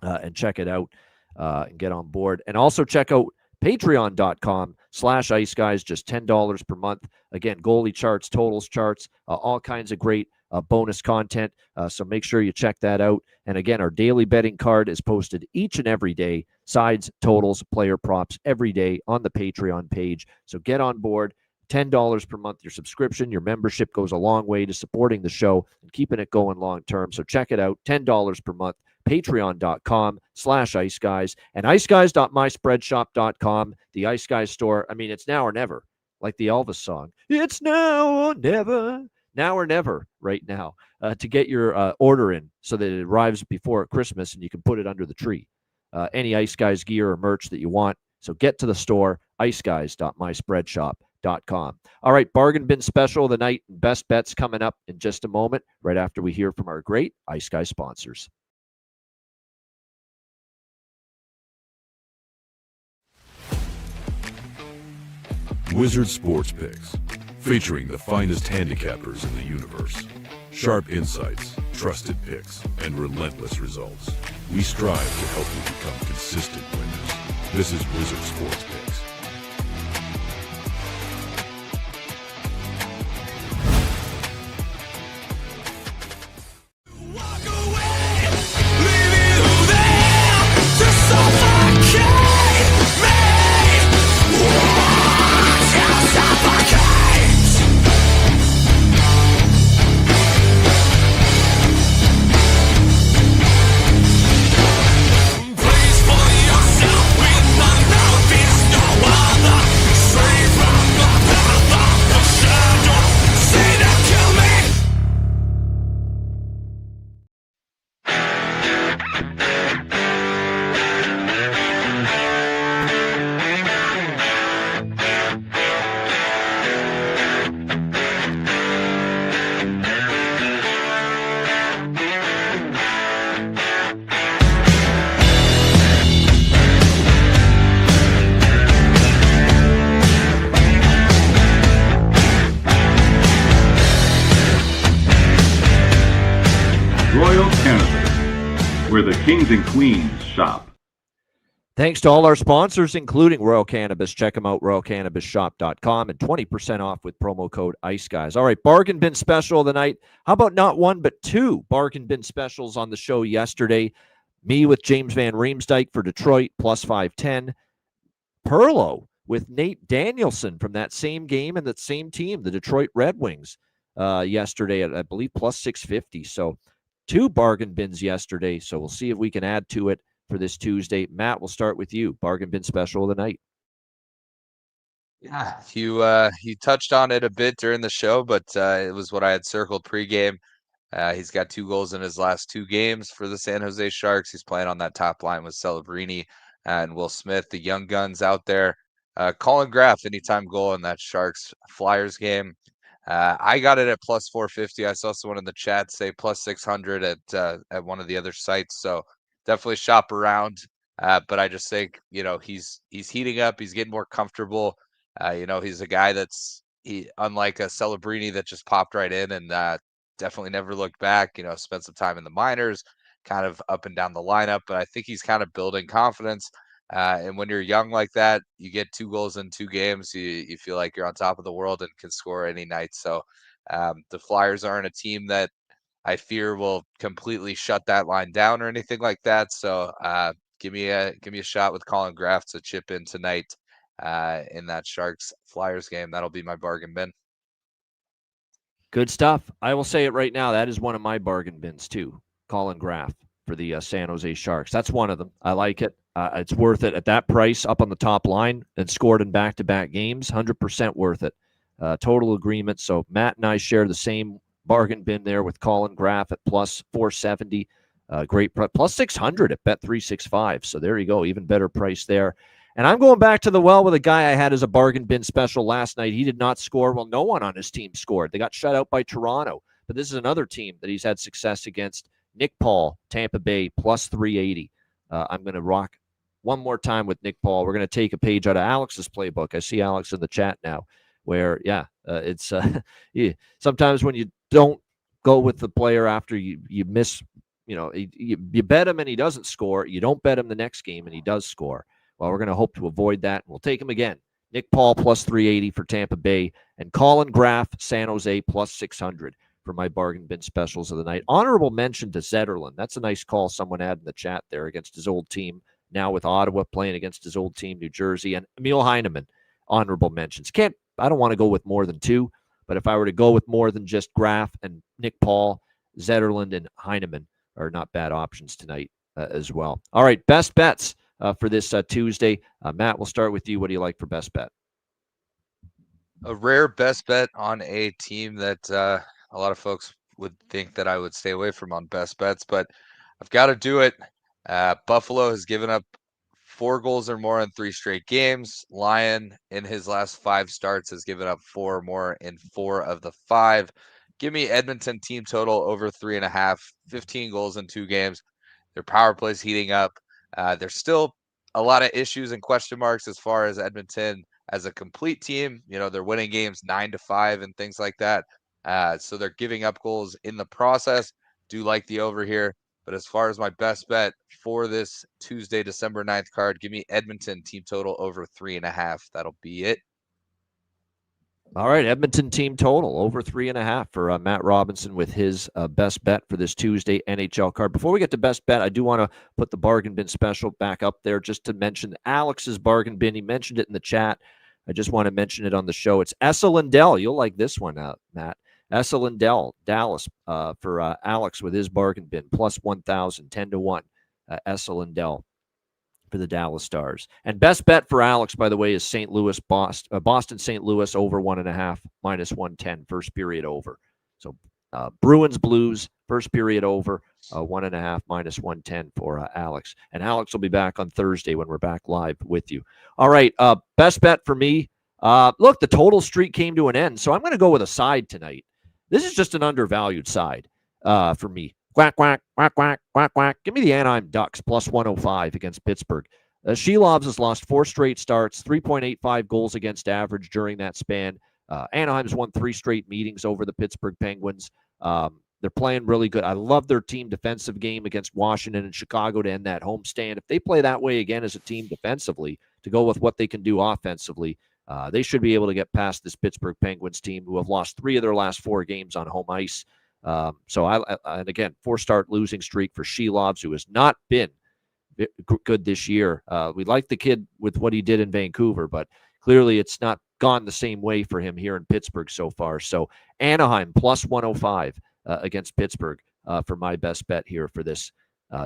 And check it out and get on board. And also check out patreon.com/iceguys, just $10 per month. Again, goalie charts, totals charts, all kinds of great bonus content. So make sure you check that out. And again, our daily betting card is posted each and every day. Sides, totals, player props every day on the Patreon page. So get on board. $10 per month. Your subscription, your membership goes a long way to supporting the show and keeping it going long term. So check it out. $10 per month. Patreon.com/iceguys and iceguys.myspreadshop.com, the Ice Guys store. I mean, it's now or never, like the Elvis song. It's now or never. Now or never right now to get your order in so that it arrives before Christmas and you can put it under the tree. Any Ice Guys gear or merch that you want. So get to the store, iceguys.myspreadshop.com. All right, bargain bin special of the night and best bets coming up in just a moment, right after we hear from our great Ice Guys sponsors. Wizard Sports Picks, featuring the finest handicappers in the universe. Sharp insights, trusted picks, and relentless results. We strive to help you become consistent winners. This is Wizard Sports Picks. Royal Cannabis, where the kings and queens shop. Thanks to all our sponsors, including Royal Cannabis. Check them out, royalcannabisshop.com, and 20% off with promo code ICEGUYS. All right, bargain bin special of the night. How about not one, but two bargain bin specials on the show yesterday? Me with James Van Riemsdyk for Detroit, plus 510. Perlo with Nate Danielson from that same game and that same team, the Detroit Red Wings, yesterday at, I believe, plus 650. So two bargain bins yesterday. So we'll see if we can add to it for this Tuesday. Matt, we'll start with you. Bargain bin special of the night. Yeah, you touched on it a bit during the show, but it was what I had circled pregame. He's got 2 goals in his last 2 games for the San Jose Sharks. He's playing on that top line with Celebrini and Will Smith, the young guns out there. Colin Graff, anytime goal in that Sharks Flyers game. I got it at plus 450. I saw someone in the chat say plus 600 at one of the other sites. So definitely shop around. But I just think, he's heating up. He's getting more comfortable. He's a guy unlike a Celebrini that just popped right in and definitely never looked back. Spent some time in the minors, kind of up and down the lineup. But I think he's kind of building confidence. And when you're young like that, you get 2 goals in 2 games, you feel like you're on top of the world and can score any night. So the Flyers aren't a team that I fear will completely shut that line down or anything like that. So give me a shot with Colin Graff to chip in tonight in that Sharks Flyers game. That'll be my bargain bin. Good stuff. I will say it right now. That is one of my bargain bins too. Colin Graff for the San Jose Sharks. That's one of them. I like it. It's worth it at that price, up on the top line, and scored in back-to-back games. 100% worth it. Total agreement. So Matt and I share the same bargain bin there with Colin Graff at plus 470. Great plus 600 at Bet365. So there you go. Even better price there. And I'm going back to the well with a guy I had as a bargain bin special last night. He did not score. Well, no one on his team scored. They got shut out by Toronto. But this is another team that he's had success against. Nick Paul, Tampa Bay, plus 380. I'm going to rock one more time with Nick Paul. We're going to take a page out of Alex's playbook. I see Alex in the chat now where, it's sometimes when you don't go with the player after you miss, you bet him and he doesn't score. You don't bet him the next game and he does score. Well, we're going to hope to avoid that. We'll take him again. Nick Paul plus 380 for Tampa Bay and Colin Graff, San Jose plus 600 for my bargain bin specials of the night. Honorable mention to Zetterlund. That's a nice call someone had in the chat there against his old team. Now with Ottawa playing against his old team, New Jersey, and Emil Heineman, honorable mentions. I don't want to go with more than 2, but if I were to go with more than just Graff and Nick Paul, Zetterlund and Heineman are not bad options tonight as well. All right, best bets for this Tuesday. Matt, we'll start with you. What do you like for best bet? A rare best bet on a team that a lot of folks would think that I would stay away from on best bets, but I've got to do it. Buffalo has given up 4 goals or more in 3 straight games. Lyon, in his last 5 starts, has given up 4 or more in 4 of the 5. Give me Edmonton team total over 3.5, 15 goals in 2 games. Their power play's heating up. There's still a lot of issues and question marks as far as Edmonton as a complete team. They're winning games 9-5 and things like that. So they're giving up goals in the process. Do like the over here. But as far as my best bet for this Tuesday, December 9th card, give me Edmonton team total over 3.5. That'll be it. All right, Edmonton team total over 3.5 for Matt Robinson with his best bet for this Tuesday NHL card. Before we get to best bet, I do want to put the bargain bin special back up there just to mention Alex's bargain bin. He mentioned it in the chat. I just want to mention it on the show. It's Esa Lindell. You'll like this one, Matt. Esa Lindell, Dallas, for Alex with his bargain bin, plus 1,000, 10-1. Esa Lindell for the Dallas Stars. And best bet for Alex, by the way, is St. Louis, Boston, St. Louis over 1.5, minus 110, first period over. So Bruins, Blues, first period over, 1.5, minus 110 for Alex. And Alex will be back on Thursday when we're back live with you. All right, best bet for me. Look, the total streak came to an end, so I'm going to go with a side tonight. This is just an undervalued side for me. Quack, quack, quack, quack, quack, quack. Give me the Anaheim Ducks, plus 105 against Pittsburgh. Shelovs has lost 4 straight starts, 3.85 goals against average during that span. Anaheim's won 3 straight meetings over the Pittsburgh Penguins. They're playing really good. I love their team defensive game against Washington and Chicago to end that homestand. If they play that way again as a team defensively to go with what they can do offensively, they should be able to get past this Pittsburgh Penguins team who have lost 3 of their last 4 games on home ice. And again, 4-start losing streak for Shelovs, who has not been good this year. We like the kid with what he did in Vancouver, but clearly it's not gone the same way for him here in Pittsburgh so far. So Anaheim plus 105 against Pittsburgh for my best bet here for this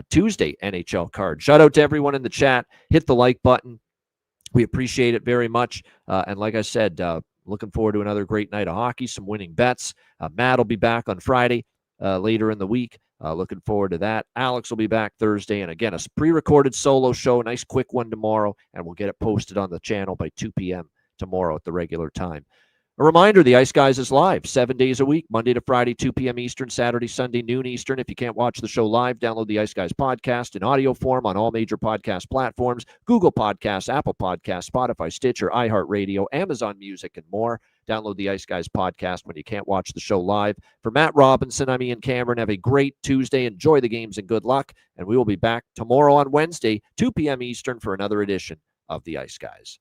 Tuesday NHL card. Shout out to everyone in the chat. Hit the like button. We appreciate it very much. And like I said, looking forward to another great night of hockey, some winning bets. Matt will be back on Friday later in the week. Looking forward to that. Alex will be back Thursday. And again, a pre-recorded solo show, nice quick one tomorrow, and we'll get it posted on the channel by 2 p.m. tomorrow at the regular time. A reminder, the Ice Guys is live 7 days a week, Monday to Friday, 2 p.m. Eastern, Saturday, Sunday, noon Eastern. If you can't watch the show live, download the Ice Guys podcast in audio form on all major podcast platforms, Google Podcasts, Apple Podcasts, Spotify, Stitcher, iHeartRadio, Amazon Music, and more. Download the Ice Guys podcast when you can't watch the show live. For Matt Robinson, I'm Ian Cameron. Have a great Tuesday. Enjoy the games and good luck. And we will be back tomorrow on Wednesday, 2 p.m. Eastern for another edition of the Ice Guys.